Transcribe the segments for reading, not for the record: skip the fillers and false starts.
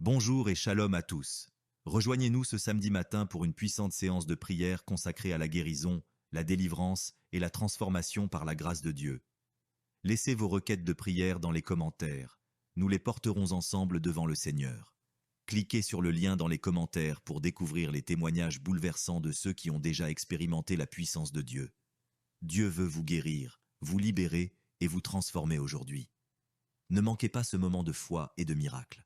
Bonjour et shalom à tous. Rejoignez-nous ce samedi matin pour une puissante séance de prière consacrée à la guérison, la délivrance et la transformation par la grâce de Dieu. Laissez vos requêtes de prière dans les commentaires. Nous les porterons ensemble devant le Seigneur. Cliquez sur le lien dans les commentaires pour découvrir les témoignages bouleversants de ceux qui ont déjà expérimenté la puissance de Dieu. Dieu veut vous guérir, vous libérer et vous transformer aujourd'hui. Ne manquez pas ce moment de foi et de miracle.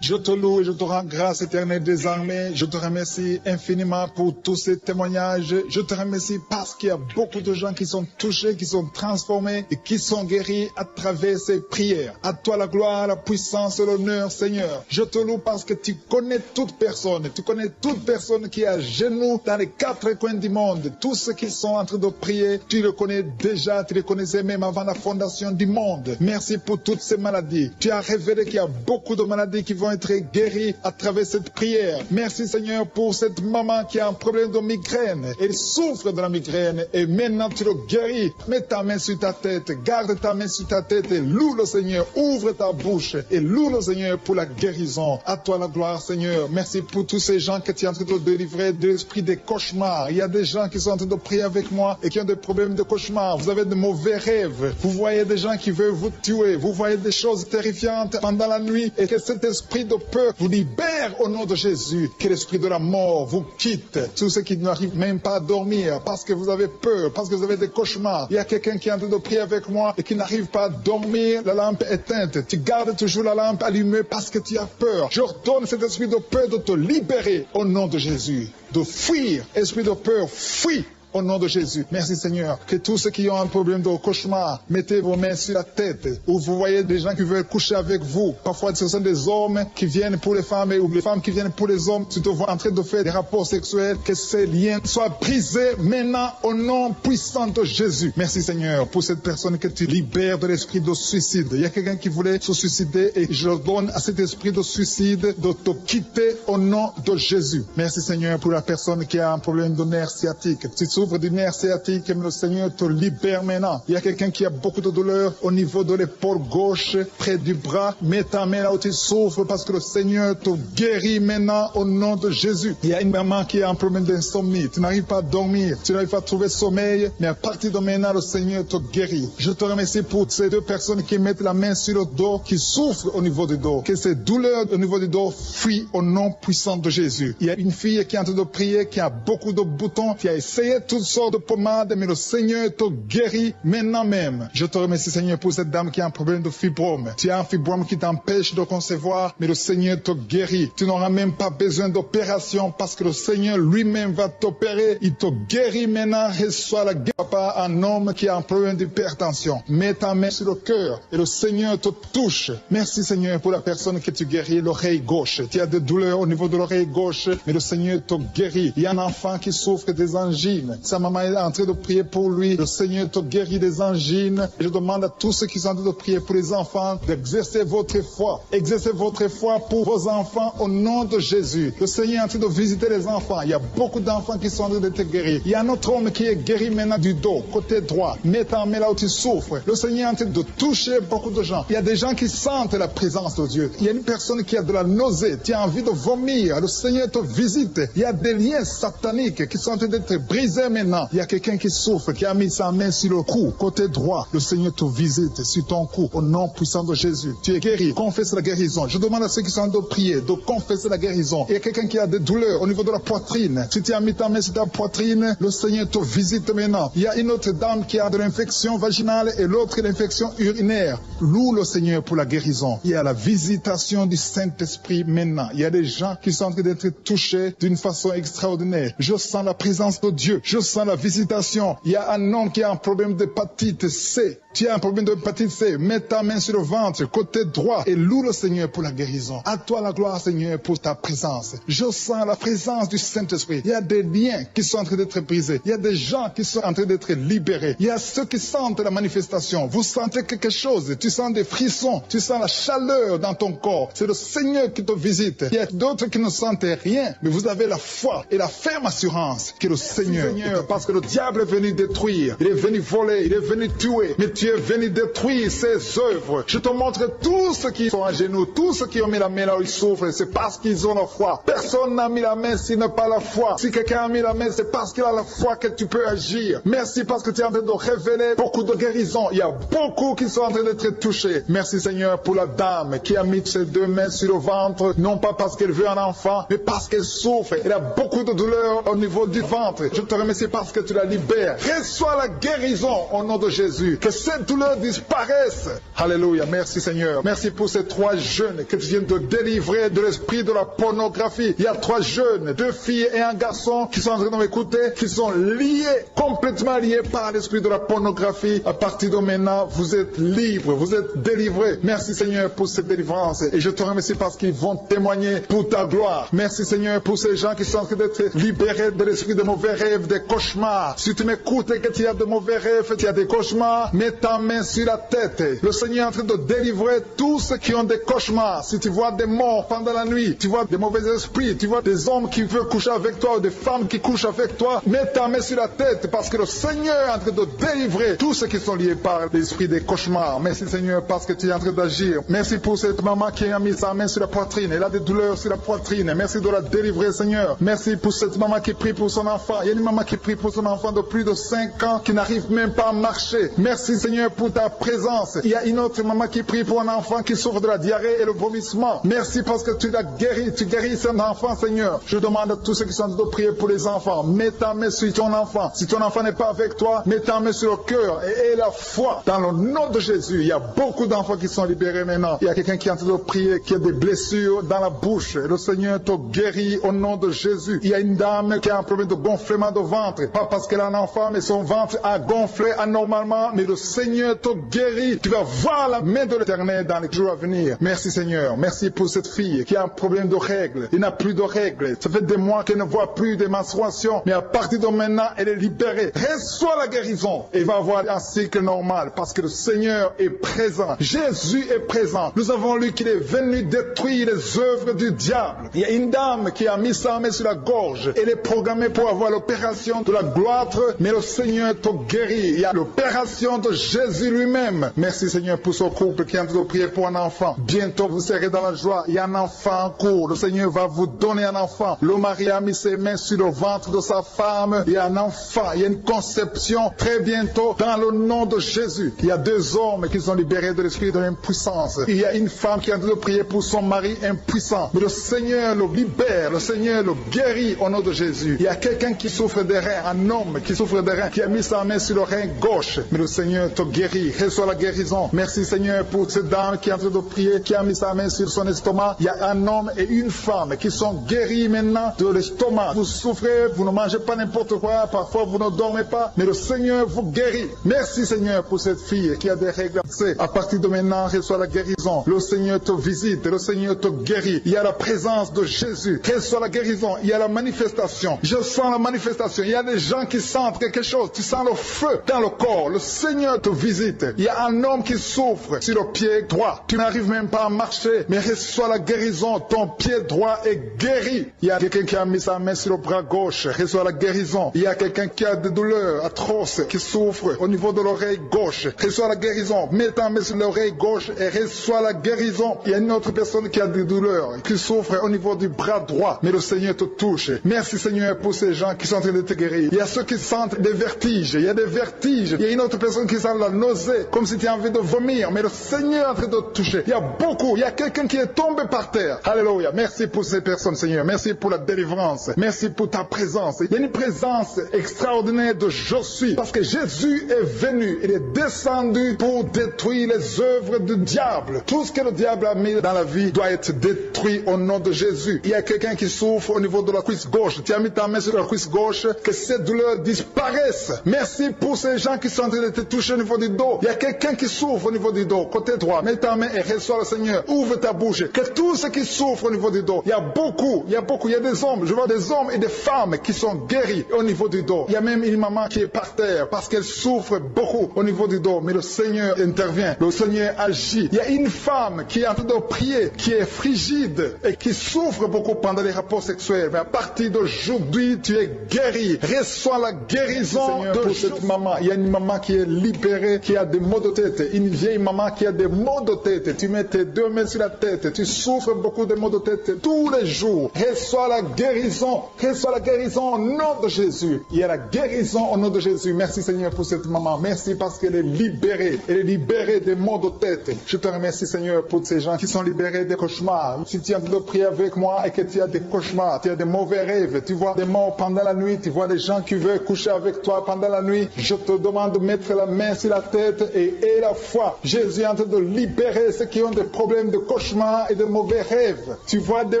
Je te loue et je te rends grâce éternelle des armées. Je te remercie infiniment pour tous ces témoignages. Je te remercie parce qu'il y a beaucoup de gens qui sont touchés, qui sont transformés et qui sont guéris à travers ces prières. À toi la gloire, la puissance et l'honneur, Seigneur. Je te loue parce que tu connais toute personne. Tu connais toute personne qui est à genoux dans les quatre coins du monde. Tous ceux qui sont en train de prier, tu le connais déjà. Tu les connaissais même avant la fondation du monde. Merci pour toutes ces maladies. Tu as révélé qu'il y a beaucoup de maladies qui vont être guérie à travers cette prière. Merci Seigneur pour cette maman qui a un problème de migraine. Elle souffre de la migraine et maintenant tu le guéris. Mets ta main sur ta tête, garde ta main sur ta tête et loue le Seigneur. Ouvre ta bouche et loue le Seigneur pour la guérison. À toi la gloire Seigneur. Merci pour tous ces gens que tu es en train de délivrer de l'esprit des cauchemars. Il y a des gens qui sont en train de prier avec moi et qui ont des problèmes de cauchemars. Vous avez de mauvais rêves. Vous voyez des gens qui veulent vous tuer. Vous voyez des choses terrifiantes pendant la nuit et que cet esprit de peur vous libère au nom de Jésus. Que l'esprit de la mort vous quitte. Tous ceux qui n'arrivent même pas à dormir parce que vous avez peur, parce que vous avez des cauchemars. Il y a quelqu'un qui est en train de prier avec moi et qui n'arrive pas à dormir, la lampe éteinte. Tu gardes toujours la lampe allumée parce que tu as peur. J'ordonne cet esprit de peur de te libérer au nom de Jésus. De fuir. Esprit de peur, fuis. Au nom de Jésus. Merci Seigneur. Que tous ceux qui ont un problème de cauchemar, mettez vos mains sur la tête. Ou vous voyez des gens qui veulent coucher avec vous. Parfois ce sont des hommes qui viennent pour les femmes ou les femmes qui viennent pour les hommes. Tu te vois en train de faire des rapports sexuels. Que ces liens soient brisés maintenant au nom puissant de Jésus. Merci Seigneur pour cette personne que tu libères de l'esprit de suicide. Il y a quelqu'un qui voulait se suicider et je donne à cet esprit de suicide de te quitter au nom de Jésus. Merci Seigneur pour la personne qui a un problème de nerf sciatique. Tu souffres du nerf sciatique, le Seigneur te libère maintenant. Il y a quelqu'un qui a beaucoup de douleur au niveau de l'épaule gauche, près du bras. Mets ta main là où tu souffres parce que le Seigneur te guérit maintenant au nom de Jésus. Il y a une maman qui a un problème d'insomnie. Tu n'arrives pas à dormir, tu n'arrives pas à trouver sommeil, mais à partir de maintenant, le Seigneur te guérit. Je te remercie pour ces deux personnes qui mettent la main sur le dos, qui souffrent au niveau du dos. Que ces douleurs au niveau du dos fuient au nom puissant de Jésus. Il y a une fille qui est en train de prier, qui a beaucoup de boutons, qui a essayé toutes sortes de pommades, mais le Seigneur te guérit maintenant même. Je te remercie Seigneur pour cette dame qui a un problème de fibrome. Tu as un fibrome qui t'empêche de concevoir, mais le Seigneur te guérit. Tu n'auras même pas besoin d'opération parce que le Seigneur lui-même va t'opérer. Il te guérit maintenant. Reçois la guérison par un homme qui a un problème d'hypertension. Mets ta main sur le cœur et le Seigneur te touche. Merci Seigneur pour la personne que tu guéris, l'oreille gauche. Tu as des douleurs au niveau de l'oreille gauche, mais le Seigneur te guérit. Il y a un enfant qui souffre des angines. Sa maman est en train de prier pour lui. Le Seigneur te guérit des angines. Et je demande à tous ceux qui sont en train de prier pour les enfants d'exercer votre foi. Exercez votre foi pour vos enfants au nom de Jésus. Le Seigneur est en train de visiter les enfants. Il y a beaucoup d'enfants qui sont en train d'être guéris. Il y a un autre homme qui est guéri maintenant du dos, côté droit. Mets ta main là où tu souffres. Le Seigneur est en train de toucher beaucoup de gens. Il y a des gens qui sentent la présence de Dieu. Il y a une personne qui a de la nausée. Tu as envie de vomir. Le Seigneur te visite. Il y a des liens sataniques qui sont en train d'être brisés maintenant. Il y a quelqu'un qui souffre, qui a mis sa main sur le cou, côté droit. Le Seigneur te visite sur ton cou, au nom puissant de Jésus. Tu es guéri. Confesse la guérison. Je demande à ceux qui sont en train de prier de confesser la guérison. Il y a quelqu'un qui a des douleurs au niveau de la poitrine. Si tu as mis ta main sur ta poitrine, le Seigneur te visite maintenant. Il y a une autre dame qui a de l'infection vaginale et l'autre l'infection urinaire. Loue le Seigneur pour la guérison. Il y a la visitation du Saint-Esprit maintenant. Il y a des gens qui sont en train d'être touchés d'une façon extraordinaire. Je sens la présence de Dieu. Je sens la visitation. Il y a un homme qui a un problème d'hépatite C. Tu as un problème d'hépatite C. Mets ta main sur le ventre, côté droit, et loue le Seigneur pour la guérison. À toi la gloire, Seigneur, pour ta présence. Je sens la présence du Saint-Esprit. Il y a des liens qui sont en train d'être brisés. Il y a des gens qui sont en train d'être libérés. Il y a ceux qui sentent la manifestation. Vous sentez quelque chose. Tu sens des frissons. Tu sens la chaleur dans ton corps. C'est le Seigneur qui te visite. Il y a d'autres qui ne sentent rien, mais vous avez la foi et la ferme assurance que le Seigneur, parce que le diable est venu détruire, il est venu voler, il est venu tuer, mais tu es venu détruire ces œuvres. Je te montre tous ceux qui sont à genoux, tous ceux qui ont mis la main là où ils souffrent, c'est parce qu'ils ont la foi. Personne n'a mis la main s'il n'a pas la foi. Si quelqu'un a mis la main, c'est parce qu'il a la foi que tu peux agir. Merci parce que tu es en train de révéler beaucoup de guérisons. Il y a beaucoup qui sont en train d'être touchés. Merci Seigneur pour la dame qui a mis ses deux mains sur le ventre, non pas parce qu'elle veut un enfant, mais parce qu'elle souffre. Elle a beaucoup de douleur au niveau du ventre. Je te remercie parce que tu la libères. Reçois la guérison au nom de Jésus. Que cette douleur disparaisse. Alléluia. Merci Seigneur. Merci pour ces 3 jeunes que tu viens de délivrer de l'esprit de la pornographie. Il y a 3 jeunes, 2 filles et un garçon qui sont en train de m'écouter, qui sont liés, complètement liés par l'esprit de la pornographie. À partir de maintenant, vous êtes libres, vous êtes délivrés. Merci Seigneur pour cette délivrance. Et je te remercie parce qu'ils vont témoigner pour ta gloire. Merci Seigneur pour ces gens qui sont en train d'être libérés de l'esprit de mauvais rêves, des cauchemars. Si tu m'écoutes et que tu as de mauvais rêves, tu as des cauchemars, mets ta main sur la tête. Le Seigneur est en train de délivrer tous ceux qui ont des cauchemars. Si tu vois des morts pendant la nuit, tu vois des mauvais esprits, tu vois des hommes qui veulent coucher avec toi ou des femmes qui couchent avec toi, mets ta main sur la tête parce que le Seigneur est en train de délivrer tous ceux qui sont liés par l'esprit des cauchemars. Merci Seigneur parce que tu es en train d'agir. Merci pour cette maman qui a mis sa main sur la poitrine. Elle a des douleurs sur la poitrine. Merci de la délivrer Seigneur. Merci pour cette maman qui prie pour son enfant. Il y a une maman qui prie pour son enfant de plus de 5 ans qui n'arrive même pas à marcher. Merci Seigneur pour ta présence. Il y a une autre maman qui prie pour un enfant qui souffre de la diarrhée et le vomissement. Merci parce que tu l'as guéri. Tu guéris cet enfant Seigneur. Je demande à tous ceux qui sont en train de prier pour les enfants. Mets ta main sur ton enfant. Si ton enfant n'est pas avec toi, mets ta main sur le cœur et la foi. Dans le nom de Jésus, il y a beaucoup d'enfants qui sont libérés maintenant. Il y a quelqu'un qui est en train de prier, qui a des blessures dans la bouche. Le Seigneur te guérit au nom de Jésus. Il y a une dame qui a un problème de gonflement de ventre. Pas parce qu'elle a un enfant, mais son ventre a gonflé anormalement. Mais le Seigneur te guérit. Tu vas voir la main de l'Éternel dans les jours à venir. Merci Seigneur. Merci pour cette fille qui a un problème de règles. Il n'a plus de règles. Ça fait des mois qu'elle ne voit plus de menstruation. Mais à partir de maintenant, elle est libérée. Reçois la guérison. Et va avoir un cycle normal parce que le Seigneur est présent. Jésus est présent. Nous avons lu qu'il est venu détruire les œuvres du diable. Il y a une dame qui a mis sa main sur la gorge. Elle est programmée pour avoir l'opération de la gloire, mais le Seigneur te guérit. Il y a l'opération de Jésus lui-même. Merci Seigneur pour ce couple qui est en train de prier pour un enfant. Bientôt vous serez dans la joie. Il y a un enfant en cours. Le Seigneur va vous donner un enfant. Le mari a mis ses mains sur le ventre de sa femme. Il y a un enfant. Il y a une conception très bientôt dans le nom de Jésus. Il y a 2 hommes qui sont libérés de l'esprit de l'impuissance. Il y a une femme qui est en train de prier pour son mari impuissant. Mais le Seigneur le libère. Le Seigneur le guérit au nom de Jésus. Il y a quelqu'un qui souffre des reins, un homme qui souffre des reins, qui a mis sa main sur le rein gauche. Mais le Seigneur te guérit. Reçois la guérison. Merci Seigneur pour cette dame qui est en train de prier, qui a mis sa main sur son estomac. Il y a un homme et une femme qui sont guéris maintenant de l'estomac. Vous souffrez, vous ne mangez pas n'importe quoi, parfois vous ne dormez pas, mais le Seigneur vous guérit. Merci Seigneur pour cette fille qui a des règles. À partir de maintenant, reçois la guérison. Le Seigneur te visite, le Seigneur te guérit. Il y a la présence de Jésus. Reçois la guérison. Il y a la manifestation. Je sens la manifestation. Il y a des gens qui sentent quelque chose. Tu sens le feu dans le corps. Le Seigneur te visite. Il y a un homme qui souffre sur le pied droit. Tu n'arrives même pas à marcher, mais reçois la guérison. Ton pied droit est guéri. Il y a quelqu'un qui a mis sa main sur le bras gauche. Reçois la guérison. Il y a quelqu'un qui a des douleurs atroces, qui souffre au niveau de l'oreille gauche. Reçois la guérison. Mets ta main sur l'oreille gauche et reçois la guérison. Il y a une autre personne qui a des douleurs, qui souffre au niveau du bras droit, mais le Seigneur te touche. Merci Seigneur pour ces gens qui sont en train de te guérir. Il y a ceux qui sentent des vertiges. Il y a des vertiges. Il y a une autre personne qui sent la nausée, comme si tu as envie de vomir, mais le Seigneur est en train de te toucher. Il y a beaucoup. Il y a quelqu'un qui est tombé par terre. Alléluia. Merci pour ces personnes Seigneur. Merci pour la délivrance. Merci pour ta présence. Il y a une présence extraordinaire de je suis. Parce que Jésus est venu. Il est descendu pour détruire les œuvres du diable. Tout ce que le diable a mis dans la vie doit être détruit au nom de Jésus. Il y a quelqu'un qui souffre au niveau de la cuisse gauche. Tu as mis ta main sur la cuisse gauche. Que cette douleur disparaisse. Merci pour ces gens qui sont en train de te toucher au niveau du dos. Il y a quelqu'un qui souffre au niveau du dos. Côté droit. Mets ta main et reçois le Seigneur. Ouvre ta bouche. Que tous ceux qui souffrent au niveau du dos. Il y a beaucoup. Il y a des hommes. Je vois des hommes et des femmes qui sont guéris au niveau du dos. Il y a même une maman qui est par terre parce qu'elle souffre beaucoup au niveau du dos. Mais le Seigneur intervient. Le Seigneur agit. Il y a une femme qui est en train de prier, qui est frigide et qui souffre beaucoup pendant les rapports sexuels. Mais à partir d'aujourd'hui, tu es guéri. Reçois la guérison de cette maman. Il y a une maman qui est libérée libérer qui a des maux de tête. Une vieille maman qui a des maux de tête. Tu mets tes 2 mains sur la tête. Tu souffres beaucoup de maux de tête tous les jours. Reçois la guérison. Reçois la guérison au nom de Jésus. Il y a la guérison au nom de Jésus. Merci Seigneur pour cette maman. Merci parce qu'elle est libérée. Elle est libérée des maux de tête. Je te remercie Seigneur pour ces gens qui sont libérés des cauchemars. Si tu as de prier avec moi et que tu as des cauchemars, tu as des mauvais rêves, tu vois des morts pendant la nuit, tu vois des gens qui veulent coucher avec toi pendant la nuit, je te demande de mettre la main sur la tête et la foi. Jésus est en train de libérer ceux qui ont des problèmes de cauchemars et de mauvais rêves. Tu vois des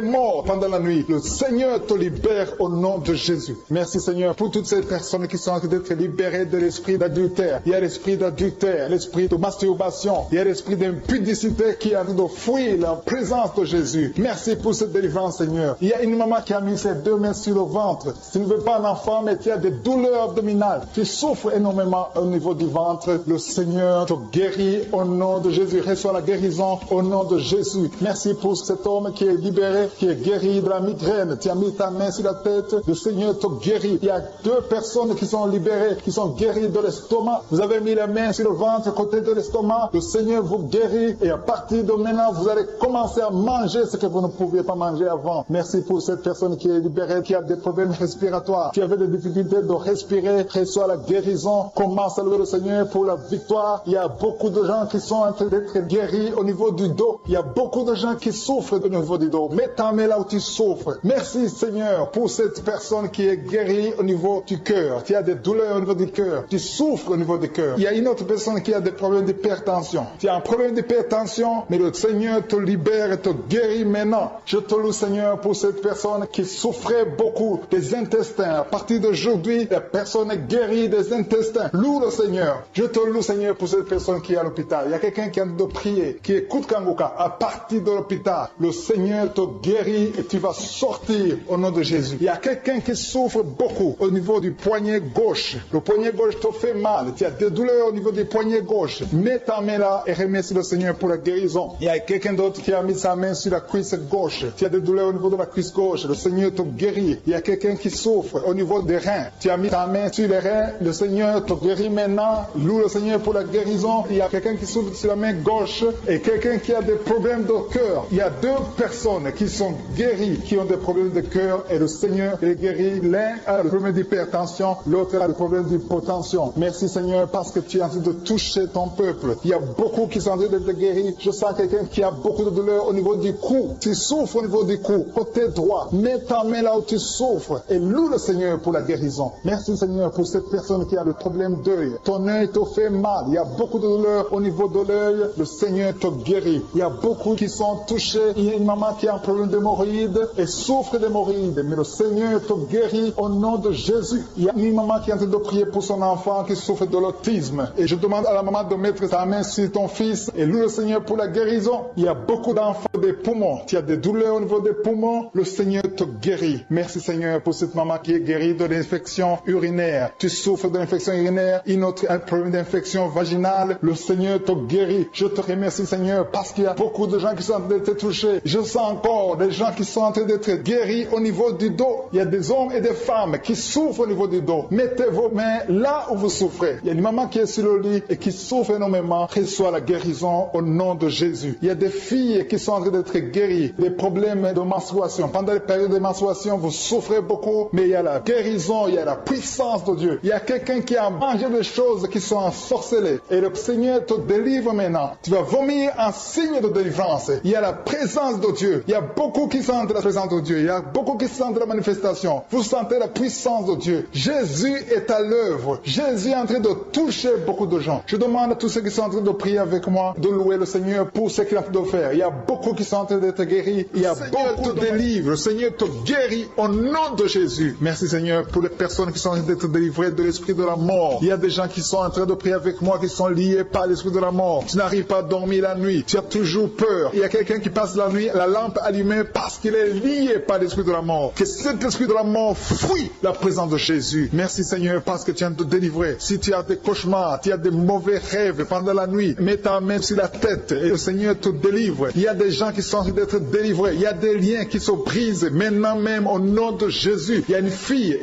morts pendant la nuit. Le Seigneur te libère au nom de Jésus. Merci Seigneur pour toutes ces personnes qui sont en train d'être libérées de l'esprit d'adultère. Il y a l'esprit d'adultère, l'esprit de masturbation, il y a l'esprit d'impudicité qui est en train de fuir la présence de Jésus. Merci pour cette délivrance Seigneur. Il y a une maman qui a mis ses 2 mains sur le ventre. Tu ne veux pas un enfant mais tu as des douleurs abdominales. Tu souffres énormément au niveau du ventre. Le Seigneur te guérit au nom de Jésus. Reçois la guérison au nom de Jésus. Merci pour cet homme qui est libéré, qui est guéri de la migraine. Tu as mis ta main sur la tête. Le Seigneur te guérit. Il y a 2 personnes qui sont libérées, qui sont guéries de l'estomac. Vous avez mis la main sur le ventre, à côté de l'estomac. Le Seigneur vous guérit et à partir de maintenant, vous allez commencer à manger ce que vous ne pouviez pas manger avant. Merci pour cette personne qui est libérée, qui a des problèmes respiratoires, qui avait des difficultés de respirer. Reçois la guérison. Commence à louer le Seigneur pour la victoire. Il y a beaucoup de gens qui sont en train d'être guéris au niveau du dos. Il y a beaucoup de gens qui souffrent au niveau du dos. Mets ta main là où tu souffres. Merci Seigneur pour cette personne qui est guérie au niveau du cœur. Tu as des douleurs au niveau du cœur. Tu souffres au niveau du cœur. Il y a une autre personne qui a des problèmes d'hypertension. Tu as un problème d'hypertension, mais le Seigneur te libère et te guérit maintenant. Je te loue Seigneur pour cette personne qui souffrait beaucoup des intestins. À partir d'aujourd'hui, la personne est guérie des intestins. Loue le Seigneur. Je te loue Seigneur pour cette personne qui est à l'hôpital. Il y a quelqu'un qui a de prier, qui écoute Kanguka. À partir de l'hôpital, le Seigneur te guérit et tu vas sortir au nom de Jésus. Il y a quelqu'un qui souffre beaucoup au niveau du poignet gauche. Le poignet gauche te fait mal. Tu as des douleurs au niveau du poignet gauche. Mets ta main là et remercie le Seigneur pour la guérison. Il y a quelqu'un d'autre qui a mis sa main sur la cuisse gauche. Tu as des douleurs au niveau de la cuisse gauche. Le Seigneur te guérit. Il y a quelqu'un qui souffre au niveau des reins. Tu as mis ta main sur les reins. Le Seigneur te guérit maintenant. Loue le Seigneur pour la guérison. Il y a quelqu'un qui souffre sur la main gauche et quelqu'un qui a des problèmes de cœur. Il y a 2 personnes qui sont guéries, qui ont des problèmes de cœur et le Seigneur les guérit. L'un a le problème d'hypertension, l'autre a le problème d'hypotension. Merci Seigneur parce que tu es en train de toucher ton peuple. Il y a beaucoup qui sont en train d'être guéris. Je sens quelqu'un qui a beaucoup de douleur au niveau du cou. Tu souffres au niveau du cou, côté droit. Mets ta main là où tu souffres et loue le Seigneur pour la guérison. Merci Seigneur pour cette personne qui a le problème d'œil. Ton œil te fait mal. Il y a beaucoup de douleur au niveau de l'œil. Le Seigneur te guérit. Il y a beaucoup qui sont touchés. Il y a une maman qui a un problème d'hémorroïdes et souffre d'hémorroïdes. Mais le Seigneur te guérit au nom de Jésus. Il y a une maman qui est en train de prier pour son enfant qui souffre de l'autisme. Et je demande à la maman de mettre sa main sur ton fils et loue le Seigneur pour la guérison. Il y a beaucoup d'enfants des poumons. Tu as des douleurs au niveau des poumons. Le Seigneur te guérit. Merci Seigneur pour cette maman qui est guérie de l'infection urinaire. Tu souffres de l'infection urinaire, une autre un problème d'infection vaginale. Le Seigneur te guérit. Je te remercie Seigneur parce qu'il y a beaucoup de gens qui sont en train d'être touchés. Je sens encore des gens qui sont en train d'être guéris au niveau du dos. Il y a des hommes et des femmes qui souffrent au niveau du dos. Mettez vos mains là où vous souffrez. Il y a une maman qui est sur le lit et qui souffre énormément. Reçois la guérison au nom de Jésus. Il y a des filles qui sont en train d'être guéries des problèmes de menstruation. Pendant les périodes de menstruation, vous souffrez beaucoup, mais il y a la guérison, il y a la puissance de Dieu. Il y a quelqu'un qui a mangé des choses qui sont ensorcelées et le Seigneur te délivre maintenant. Tu vas vomir un signe de délivrance. Il y a la présence de Dieu. Il y a beaucoup qui sentent la présence de Dieu. Il y a beaucoup qui sentent la manifestation. Vous sentez la puissance de Dieu. Jésus est à l'œuvre. Jésus est en train de toucher beaucoup de gens. Je demande à tous ceux qui sont en train de prier avec moi de louer le Seigneur pour ce qu'il a fait de faire. Il y a beaucoup qui sont en train d'être guéris. Il y a beaucoup de délivres. Le Seigneur te guérit au nom de Jésus. Merci Seigneur pour les personnes qui sont en train d'être délivrées de l'esprit de la mort. Il y a des gens qui sont en train de prier avec moi qui sont liés par l'esprit de la mort. Tu n'arrives pas à dormir la nuit. Tu as toujours peur. Il y a quelqu'un qui passe la nuit, la lampe allumée parce qu'il est lié par l'esprit de la mort. Que cet esprit de la mort fuit la présence de Jésus. Merci Seigneur parce que tu viens de te délivrer. Si tu as des cauchemars, tu as des mauvais rêves pendant la nuit, mets ta main sur la tête et le Seigneur te délivre. Il y a des gens qui sont en train d'être délivrés. Il y a des liens qui se brisent maintenant même au nom de Jésus. Il y a une fille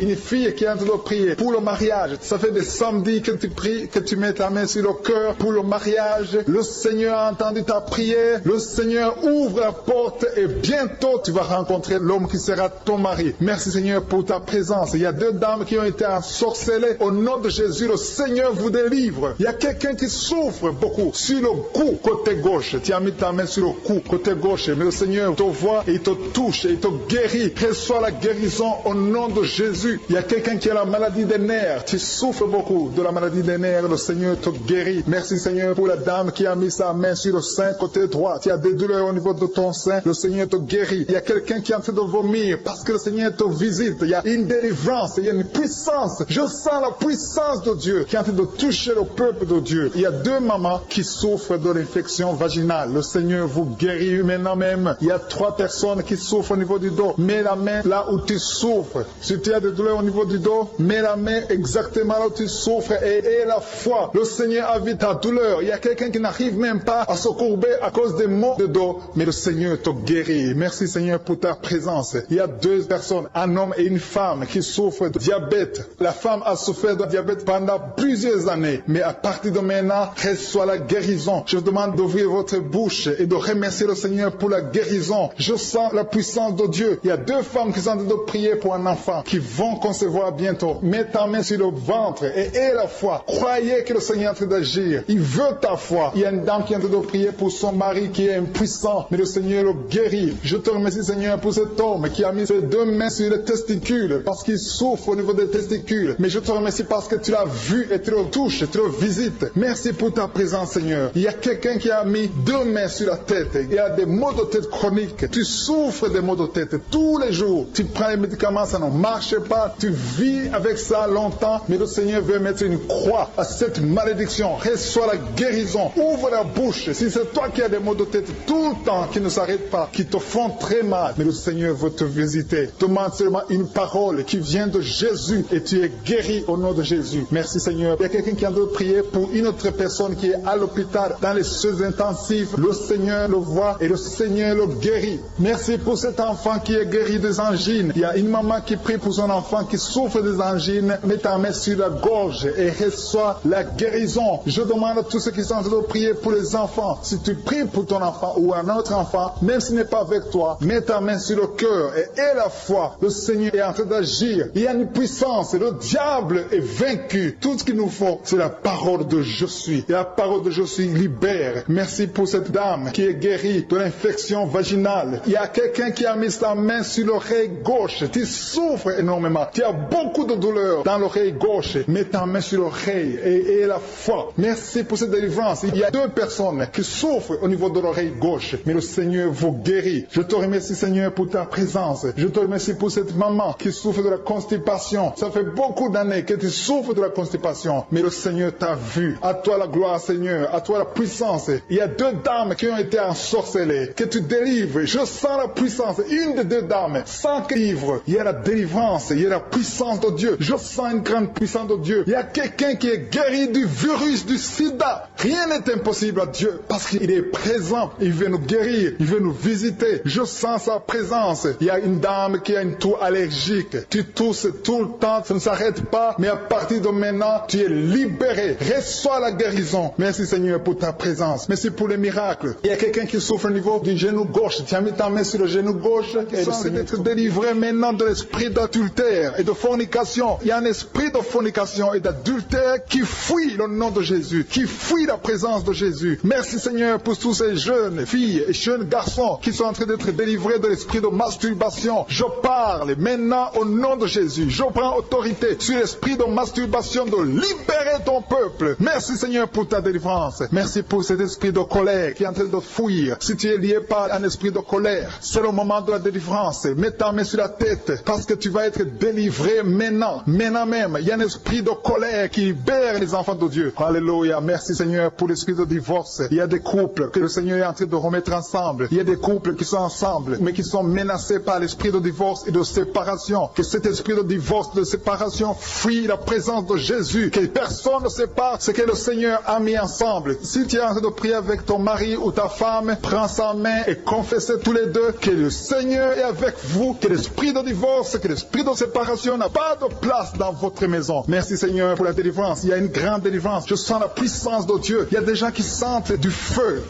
qui est en train de prier pour le mariage. Ça fait des samedis que tu pries, que que tu mets ta main sur le cœur pour le mariage. Le Seigneur a entendu ta prière. Le Seigneur ouvre la porte et bientôt tu vas rencontrer l'homme qui sera ton mari. Merci Seigneur pour ta présence. Il y a 2 dames qui ont été ensorcelées. Au nom de Jésus, le Seigneur vous délivre. Il y a quelqu'un qui souffre beaucoup sur le cou, côté gauche. Tu as mis ta main sur le cou, côté gauche. Mais le Seigneur te voit et il te touche et il te guérit. Reçois la guérison au nom de Jésus. Il y a quelqu'un qui a la maladie des nerfs. Tu souffres beaucoup de la maladie des nerfs. Le Seigneur te guérit. Merci Seigneur pour la dame qui a mis sa main sur le sein côté droit. Tu as des douleurs au niveau de ton sein. Le Seigneur te guérit. Il y a quelqu'un qui est en train de vomir parce que le Seigneur te visite. Il y a une délivrance. Il y a une puissance. Je sens la puissance de Dieu qui est en train de toucher le peuple de Dieu. Il y a 2 mamans qui souffrent de l'infection vaginale. Le Seigneur vous guérit maintenant même. Il y a 3 personnes qui souffrent au niveau du dos. Mets la main là où tu souffres. Si tu as des douleurs au niveau du dos, mets la main exactement là où tu souffres et aie la foi. Le Seigneur a vu ta douleur. Il y a quelqu'un qui n'arrive même pas à se courber à cause des maux de dos, mais le Seigneur te guérit. Merci Seigneur pour ta présence. Il y a 2 personnes, un homme et une femme qui souffrent de diabète. La femme a souffert de diabète pendant plusieurs années, mais à partir de maintenant, reçoit la guérison. Je vous demande d'ouvrir votre bouche et de remercier le Seigneur pour la guérison. Je sens la puissance de Dieu. Il y a 2 femmes qui sont en train de prier pour un enfant qui vont concevoir bientôt. Mets ta main sur le ventre et aie la foi. Croyez que le Seigneur est en train d'agir. Il veut ta foi. Il y a une dame qui est en train de prier pour son mari qui est impuissant, mais le Seigneur le guérit. Je te remercie Seigneur pour cet homme qui a mis ses 2 mains sur les testicules parce qu'il souffre au niveau des testicules. Mais je te remercie parce que tu l'as vu et tu le touches, tu le visites. Merci pour ta présence Seigneur. Il y a quelqu'un qui a mis 2 mains sur la tête. Il y a des maux de tête chroniques. Tu souffres des maux de tête tous les jours. Tu prends les médicaments, ça ne marche pas. Tu vis avec ça longtemps, mais le Seigneur veut mettre une croix à cette malédiction. Reçois la guérison. Ouvre la bouche. Si c'est toi qui as des maux de tête tout le temps, qui ne s'arrêtent pas, qui te font très mal, mais le Seigneur veut te visiter. Demande seulement une parole qui vient de Jésus et tu es guéri au nom de Jésus. Merci Seigneur. Il y a quelqu'un qui a de prier pour une autre personne qui est à l'hôpital dans les soins intensifs. Le Seigneur le voit et le Seigneur le guérit. Merci pour cet enfant qui est guéri des angines. Il y a une maman qui prie pour son enfant qui souffre des angines. Mets ta main sur la gorge et reçois la guérison. Je demande à tous ceux qui sont en train de prier pour les enfants. Si tu pries pour ton enfant ou un autre enfant, même s'il n'est pas avec toi, mets ta main sur le cœur et aie la foi. Le Seigneur est en train d'agir. Il y a une puissance. Le diable est vaincu. Tout ce qu'il nous faut, c'est la parole de je suis. Et la parole de je suis libère. Merci pour cette dame qui est guérie de l'infection vaginale. Il y a quelqu'un qui a mis sa main sur l'oreille gauche. Tu souffres énormément. Tu as beaucoup de douleur dans l'oreille gauche. Mets ta main sur l'oreille et aie la foi. Merci pour cette délivrance. Il y a 2 personnes qui souffrent au niveau de l'oreille gauche, mais le Seigneur vous guérit. Je te remercie Seigneur pour ta présence. Je te remercie pour cette maman qui souffre de la constipation. Ça fait beaucoup d'années que tu souffres de la constipation, mais le Seigneur t'a vu. À toi la gloire Seigneur, à toi la puissance. Il y a 2 dames qui ont été ensorcelées, que tu délivres. Je sens la puissance. Une des 2 dames, sans livre, il y a la délivrance, il y a la puissance de Dieu. Je sens une grande puissance de Dieu. Il y a quelqu'un qui est guéri du virus du sida. Rien n'est impossible à Dieu parce qu'il est présent. Il veut nous guérir, il veut nous visiter. Je sens sa présence. Il y a une dame qui a une toux allergique. Tu tousses tout le temps, ça ne s'arrête pas, mais à partir de maintenant, tu es libéré. Reçois la guérison. Merci Seigneur pour ta présence. Merci pour les miracles. Il y a quelqu'un qui souffre au niveau du genou gauche. Tu as mis ta main sur le genou gauche et le Seigneur être délivré maintenant de l'esprit d'adultère et de fornication. Il y a un esprit de fornication et d'adultère qui fuit le nom de Jésus, qui fuit la présence de Jésus. Merci Seigneur pour tous ces jeunes filles et jeunes garçons qui sont en train d'être délivrés de l'esprit de masturbation. Je parle maintenant au nom de Jésus. Je prends autorité sur l'esprit de masturbation de libérer ton peuple. Merci Seigneur pour ta délivrance. Merci pour cet esprit de colère qui est en train de fuir. Si tu es lié par un esprit de colère, c'est le moment de la délivrance. Mets ta main sur la tête parce que tu vas être délivré maintenant. Maintenant même, il y a un esprit de colère qui libère les enfants de Dieu. Alléluia. Merci Seigneur pour l'esprit de divorce. Il y a des couples que le Seigneur est en train de remettre ensemble. Il y a des couples qui sont ensemble mais qui sont menacés par l'esprit de divorce et de séparation. Que cet esprit de divorce, de séparation fuit la présence de Jésus. Que personne ne sépare ce que le Seigneur a mis ensemble. Si tu es en train de prier avec ton mari ou ta femme, prends sa main et confessez tous les 2 que le Seigneur est avec vous, que l'esprit de divorce, que l'esprit de séparation n'a pas de place dans votre maison. Merci Seigneur pour la délivrance. Il y a une grande délivrance. Je sens la puissance de Dieu. Il y a des gens qui sentent du feu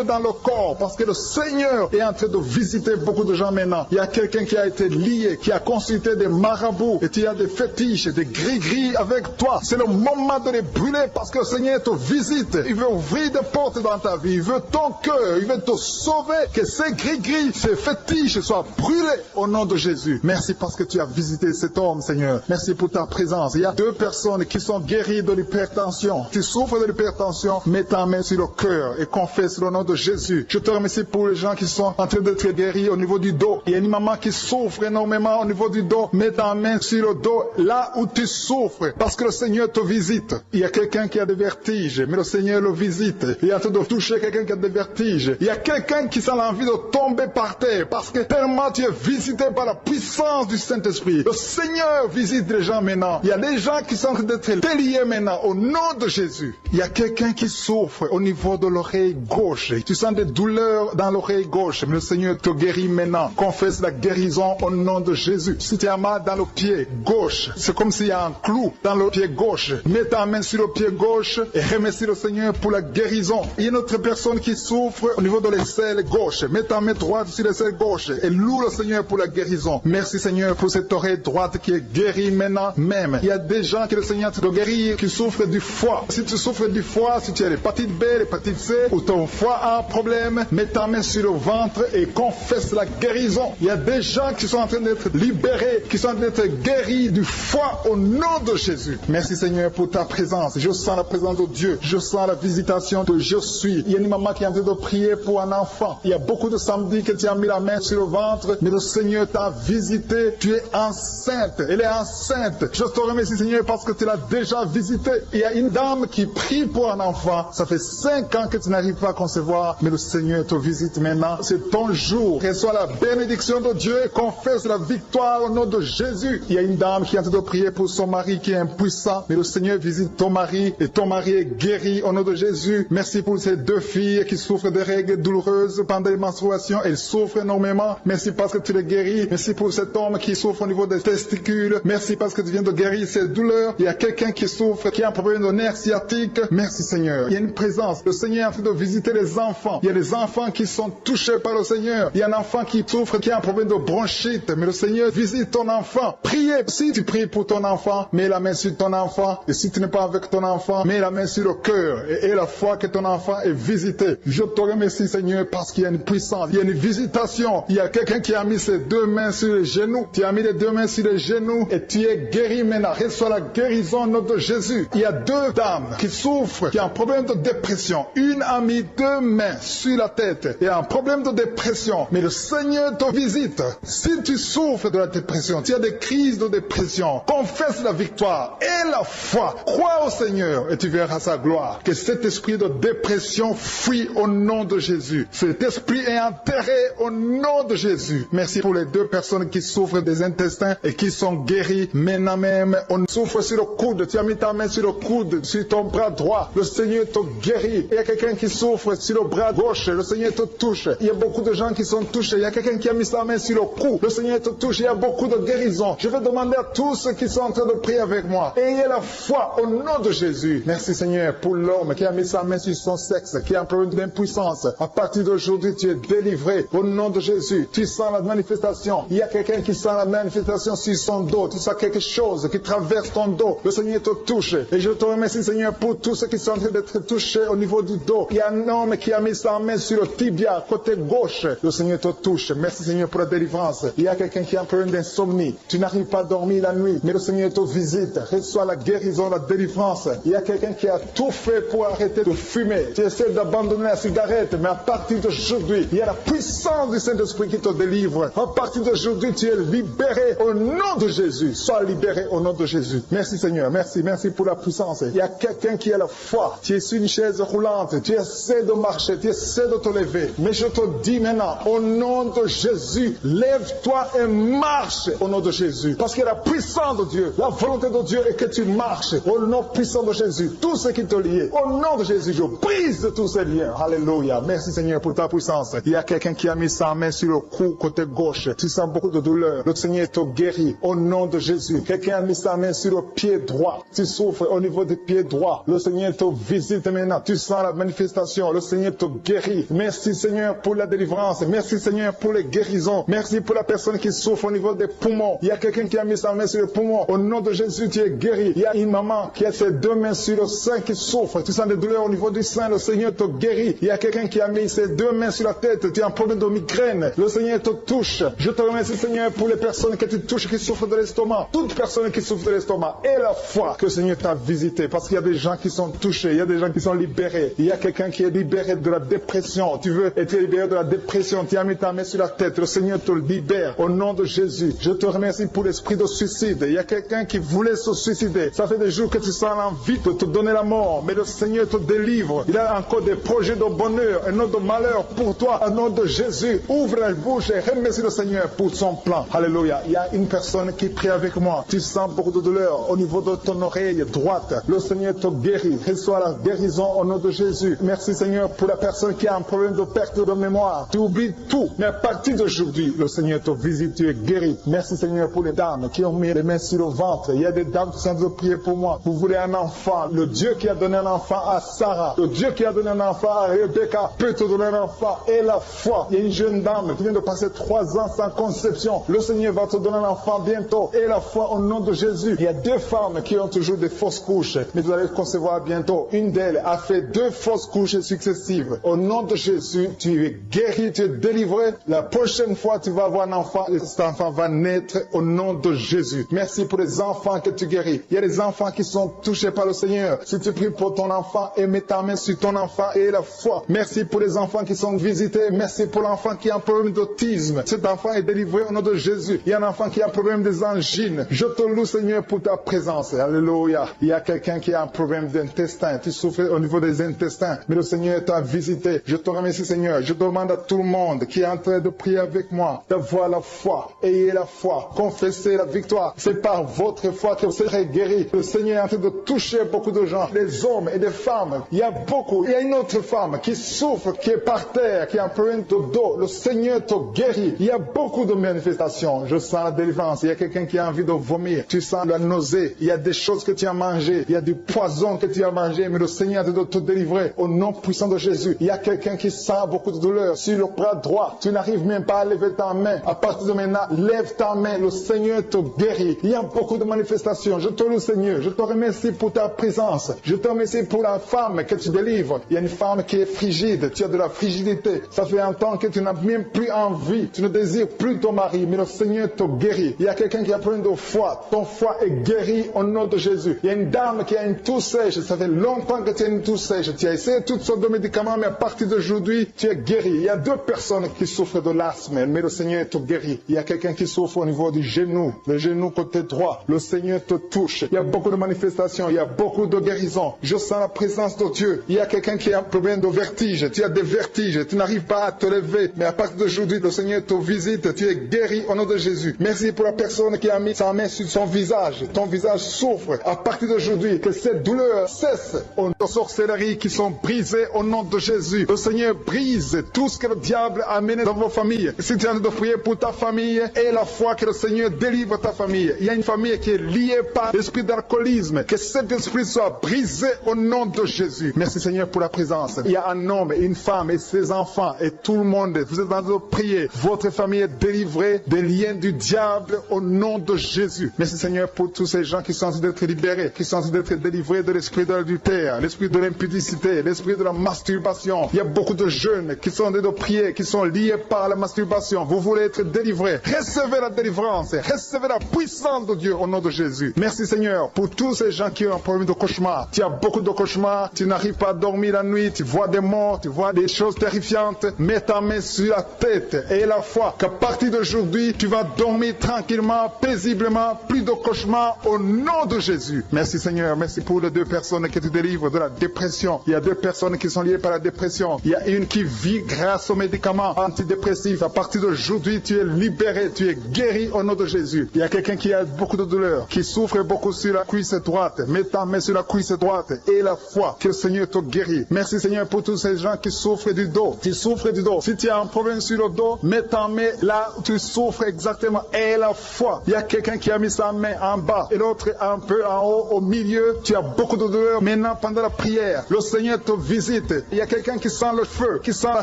dans le corps, parce que le Seigneur est en train de visiter beaucoup de gens maintenant. Il y a quelqu'un qui a été lié, qui a consulté des marabouts, et tu as des fétiches, des gris-gris avec toi. C'est le moment de les brûler, parce que le Seigneur te visite. Il veut ouvrir des portes dans ta vie. Il veut ton cœur. Il veut te sauver. Que ces gris-gris, ces fétiches soient brûlés au nom de Jésus. Merci parce que tu as visité cet homme, Seigneur. Merci pour ta présence. Il y a 2 personnes qui sont guéries de l'hypertension. Tu souffres de l'hypertension, mets ta main sur le cœur et confesse le nom de Jésus. Je te remercie pour les gens qui sont en train d'être guéris au niveau du dos. Il y a une maman qui souffre énormément au niveau du dos. Mets ta main sur le dos, là où tu souffres, parce que le Seigneur te visite. Il y a quelqu'un qui a des vertiges, mais le Seigneur le visite. Il est en train de toucher quelqu'un qui a des vertiges. Il y a quelqu'un qui sent l'envie de tomber par terre, parce que tellement tu es visité par la puissance du Saint-Esprit. Le Seigneur visite les gens maintenant. Il y a des gens qui sont en train d'être déliés maintenant au nom de Jésus. Il y a quelqu'un qui souffre au niveau de l'oreille gauche. Tu sens des douleurs dans l'oreille gauche, mais le Seigneur te guérit maintenant. Confesse la guérison au nom de Jésus. Si tu as mal dans le pied gauche, c'est comme s'il y a un clou dans le pied gauche. Mets ta main sur le pied gauche et remercie le Seigneur pour la guérison. Il y a une autre personne qui souffre au niveau de l'aisselle gauche. Mets ta main droite sur l'aisselle gauche et loue le Seigneur pour la guérison. Merci Seigneur pour cette oreille droite qui est guérie maintenant même. Il y a des gens que le Seigneur te guérit qui souffrent du foie. Si tu souffres du foie, si tu as l'hépatite B, l'hépatite C, ou ton foie a un problème, mets ta main sur le ventre et confesse la guérison. Il y a des gens qui sont en train d'être libérés, qui sont en train d'être guéris du foie au nom de Jésus. Merci Seigneur pour ta présence. Je sens la présence de Dieu. Je sens la visitation de je suis. Il y a une maman qui est en train de prier pour un enfant. Il y a beaucoup de samedis que tu as mis la main sur le ventre, mais le Seigneur t'a visité. Tu es enceinte. Elle est enceinte. Je te remercie Seigneur parce que tu l'as déjà visité. Il y a une dame qui prie pour un enfant. Ça fait 5 ans que tu n'arrives pas à concevoir, mais le Seigneur te visite maintenant. C'est ton jour. Reçois la bénédiction de Dieu et confesse la victoire au nom de Jésus. Il y a une dame qui est en train de prier pour son mari qui est impuissant, mais le Seigneur visite ton mari et ton mari est guéri au nom de Jésus. Merci pour ces 2 filles qui souffrent de règles douloureuses pendant les menstruations. Elles souffrent énormément. Merci parce que tu les guéris. Merci pour cet homme qui souffre au niveau des testicules. Merci parce que tu viens de guérir ces douleurs. Il y a quelqu'un qui souffre, qui a un problème de nerf sciatique. Merci Seigneur. Il y a une présence. Le Seigneur est en train de visiter les enfants. Il y a des enfants qui sont touchés par le Seigneur. Il y a un enfant qui souffre, qui a un problème de bronchite. Mais le Seigneur visite ton enfant. Priez. Si tu pries pour ton enfant, mets la main sur ton enfant. Et si tu n'es pas avec ton enfant, mets la main sur le cœur. Et la foi que ton enfant est visité. Je te remercie Seigneur parce qu'il y a une puissance. Il y a une visitation. Il y a quelqu'un qui a mis ses 2 mains sur les genoux. Tu as mis les 2 mains sur les genoux et tu es guéri maintenant. Reçois la guérison au nom de Jésus. Il y a 2 dames qui souffrent, qui ont un problème de dépression. Une a mis 2 mains sur la tête et a un problème de dépression. Mais le Seigneur te visite. Si tu souffres de la dépression, tu as des crises de dépression, confesse la victoire et la foi. Crois au Seigneur et tu verras sa gloire. Que cet esprit de dépression fuit au nom de Jésus. Cet esprit est enterré au nom de Jésus. Merci pour les 2 personnes qui souffrent des intestins et qui sont guéries maintenant même. On souffre sur le coude. Tu as mis ta main sur le coude, sur ton bras droit. Le Seigneur te guérit. Il y a quelqu'un qui souffre sur le bras gauche. Le Seigneur te touche. Il y a beaucoup de gens qui sont touchés. Il y a quelqu'un qui a mis sa main sur le cou. Le Seigneur te touche. Il y a beaucoup de guérisons. Je vais demander à tous ceux qui sont en train de prier avec moi. Ayez la foi au nom de Jésus. Merci Seigneur pour l'homme qui a mis sa main sur son sexe, qui a un problème d'impuissance. À partir d'aujourd'hui, tu es délivré au nom de Jésus. Tu sens la manifestation. Il y a quelqu'un qui sent la manifestation sur son dos. Tu sens quelque chose qui traverse ton dos. Le Seigneur te touche. Et je te remercie Seigneur pour tous ceux qui sont en train d'être touchés au niveau du dos. Il y a un homme qui a mis sa main sur le tibia, côté gauche. Le Seigneur te touche. Merci Seigneur pour la délivrance. Il y a quelqu'un qui a un problème d'insomnie. Tu n'arrives pas à dormir la nuit, mais le Seigneur te visite. Reçois la guérison, la délivrance. Il y a quelqu'un qui a tout fait pour arrêter de fumer. Tu essaies d'abandonner la cigarette, mais à partir d'aujourd'hui, il y a la puissance du Saint-Esprit qui te délivre. À partir d'aujourd'hui, tu es libéré au nom de Jésus. Sois libéré au nom de Jésus. Merci Seigneur. Merci pour la puissance. Il y a quelqu'un qui a la foi. Tu es sur une chaise roulante. Tu essaies de marcher. Tu essaies de te lever. Mais je te dis maintenant, au nom de Jésus, lève-toi et marche au nom de Jésus. Parce que la puissance de Dieu, la volonté de Dieu est que tu marches au nom puissant de Jésus. Tout ce qui te lie, au nom de Jésus, je brise tous ces liens. Alléluia. Merci Seigneur pour ta puissance. Il y a quelqu'un qui a mis sa main sur le cou côté gauche. Tu sens beaucoup de douleur. Le Seigneur te guérit au nom de Jésus. Quelqu'un a mis sa main sur le pied droit. Tu souffres souffres au niveau des pieds droits, le Seigneur te visite maintenant. Tu sens la manifestation. Le Seigneur te guérit. Merci Seigneur pour la délivrance. Merci Seigneur pour les guérisons. Merci pour la personne qui souffre au niveau des poumons. Il y a quelqu'un qui a mis sa main sur le poumon. Au nom de Jésus, tu es guéri. Il y a une maman qui a ses deux mains sur le sein qui souffre. Tu sens des douleurs au niveau du sein. Le Seigneur te guérit. Il y a quelqu'un qui a mis ses deux mains sur la tête. Tu as un problème de migraine. Le Seigneur te touche. Je te remercie Seigneur pour les personnes que tu touches qui souffrent de l'estomac. Toute personne qui souffre de l'estomac. Et la foi que le Seigneur t'a visité. Parce qu'il y a des gens qui sont touchés. Il y a des gens qui sont libérés. Il y a quelqu'un qui est libéré de la dépression. Tu veux être libéré de la dépression. Tu as mis ta main sur la tête. Le Seigneur te libère. Au nom de Jésus. Je te remercie pour l'esprit de suicide. Il y a quelqu'un qui voulait se suicider. Ça fait des jours que tu sens l'envie de te donner la mort. Mais le Seigneur te délivre. Il a encore des projets de bonheur et non de malheur pour toi. Au nom de Jésus. Ouvre la bouche et remercie le Seigneur pour son plan. Alléluia. Il y a une personne qui prie avec moi. Tu sens beaucoup de douleur au niveau de ton oreille droite. Le Seigneur te guérit. Reçois la guérison au nom de Jésus. Merci Seigneur pour la personne qui a un problème de perte de mémoire. Tu oublies tout. Mais à partir d'aujourd'hui, le Seigneur te visite. Tu es guéri. Merci Seigneur pour les dames qui ont mis les mains sur le ventre. Il y a des dames qui sont en train de prier pour moi. Vous voulez un enfant. Le Dieu qui a donné un enfant à Sarah. Le Dieu qui a donné un enfant à Rebecca peut te donner un enfant. Et la foi. Il y a une jeune dame qui vient de passer 3 ans sans conception. Le Seigneur va te donner un enfant bientôt. Et la foi au nom de Jésus. Il y a 2 femmes qui ont toujours des fausses couches. Mais vous allez concevoir bientôt. Une d'elles a fait 2 fausses couches successives. Au nom de Jésus, tu es guéri, tu es délivré. La prochaine fois, tu vas avoir un enfant. Et cet enfant va naître au nom de Jésus. Merci pour les enfants que tu guéris. Il y a des enfants qui sont touchés par le Seigneur. Si tu pries pour ton enfant et mets ta main sur ton enfant et la foi. Merci pour les enfants qui sont visités. Merci pour l'enfant qui a un problème d'autisme. Cet enfant est délivré au nom de Jésus. Il y a un enfant qui a un problème des angines. Je te loue Seigneur pour ta présence. Alléluia. Il y a quelqu'un qui a un problème d'intestin. Tu souffres au niveau des intestins. Mais le Seigneur t'a visité. Je te remercie Seigneur. Je demande à tout le monde qui est en train de prier avec moi d'avoir la foi. Ayez la foi. Confessez la victoire. C'est par votre foi que vous serez guéris. Le Seigneur est en train de toucher beaucoup de gens. Des hommes et des femmes. Il y a beaucoup. Il y a une autre femme qui souffre, qui est par terre, qui a un problème de dos. Le Seigneur te guérit. Il y a beaucoup de manifestations. Je sens la délivrance. Il y a quelqu'un qui a envie de vomir. Tu sens la nausée. Il y a des choses que tu as mangées. Il y a du poison que tu as mangé. Mais le Seigneur est en train de te délivrer. Au nom puissant de Jésus. Il y a quelqu'un qui sent beaucoup de douleur sur le bras droit. Tu n'arrives même pas à lever ta main. À partir de maintenant, lève ta main. Le Seigneur te guérit. Il y a beaucoup de manifestations. Je te loue Seigneur. Je te remercie pour ta présence. Je te remercie pour la femme que tu délivres. Il y a une femme qui est frigide. Tu as de la frigidité. Ça fait un temps que tu n'as même plus envie. Tu ne désires plus ton mari. Mais le Seigneur te guérit. Il y a quelqu'un qui a plein de foi. Ton foie est guéri au nom de Jésus. Il y a une dame qui a une toux sèche. Ça fait longtemps que tu as une toux sèche. Tu as essayé toutes sortes de médicaments, mais à partir d'aujourd'hui, tu es guéri. Il y a 2 personnes qui souffrent de l'asthme, mais le Seigneur te guérit. Il y a quelqu'un qui souffre au niveau du genou, le genou côté droit. Le Seigneur te touche. Il y a beaucoup de manifestations. Il y a beaucoup de guérisons. Je sens la présence de Dieu. Il y a quelqu'un qui a un problème de vertige. Tu as des vertiges. Tu n'arrives pas à te lever. Mais à partir d'aujourd'hui, le Seigneur te visite. Tu es guéri au nom de Jésus. Merci pour la personne qui a mis sa main sur son visage. Ton visage souffre. À partir d'aujourd'hui, que cette douleur cesse. Aux sorcelleries qui sont brisées au nom de Jésus. Le Seigneur brise tout ce que le diable a amené dans vos familles. Si tu es en train de prier pour ta famille, et la foi que le Seigneur délivre ta famille. Il y a une famille qui est liée par l'esprit d'alcoolisme. Que cet esprit soit brisé au nom de Jésus. Merci Seigneur pour la présence. Il y a un homme, une femme et ses enfants et tout le monde. Vous êtes en train de prier. Votre famille est délivrée des liens du diable au nom de Jésus. Merci Seigneur pour tous ces gens qui sont en train d'être libérés, qui sont en train d'être délivrés de l'esprit de l'adultère, l'esprit de l'impudicité, l'esprit de la masturbation. Il y a beaucoup de jeunes qui sont en train de prier, qui sont liés par la masturbation. Vous voulez être délivrés. Recevez la délivrance. Recevez la puissance de Dieu au nom de Jésus. Merci Seigneur pour tous ces gens qui ont un problème de cauchemar. Tu as beaucoup de cauchemars. Tu n'arrives pas à dormir la nuit. Tu vois des morts. Tu vois des choses terrifiantes. Mets ta main sur la tête et la foi qu'à partir d'aujourd'hui, tu vas dormir tranquillement, paisiblement. Plus de cauchemars au nom de Jésus. Merci Seigneur. Merci pour les 2 personnes que tu délivres de la dépression. Il y a 2 personnes qui sont liées par la dépression. Il y a une qui vit grâce aux médicaments antidépressifs. À partir d'aujourd'hui, tu es libéré, tu es guéri au nom de Jésus. Il y a quelqu'un qui a beaucoup de douleur, qui souffre beaucoup sur la cuisse droite. Mets ta main sur la cuisse droite et la foi que le Seigneur te guérit. Merci Seigneur pour tous ces gens qui souffrent du dos. Tu souffres du dos. Si tu as un problème sur le dos, mets ta main là où tu souffres exactement et la foi. Il y a quelqu'un qui a mis sa main en bas et l'autre un peu en haut. au milieu, tu as beaucoup de douleur. Maintenant, pendant la prière, le Seigneur te visite. Il y a quelqu'un qui sent le feu, qui sent la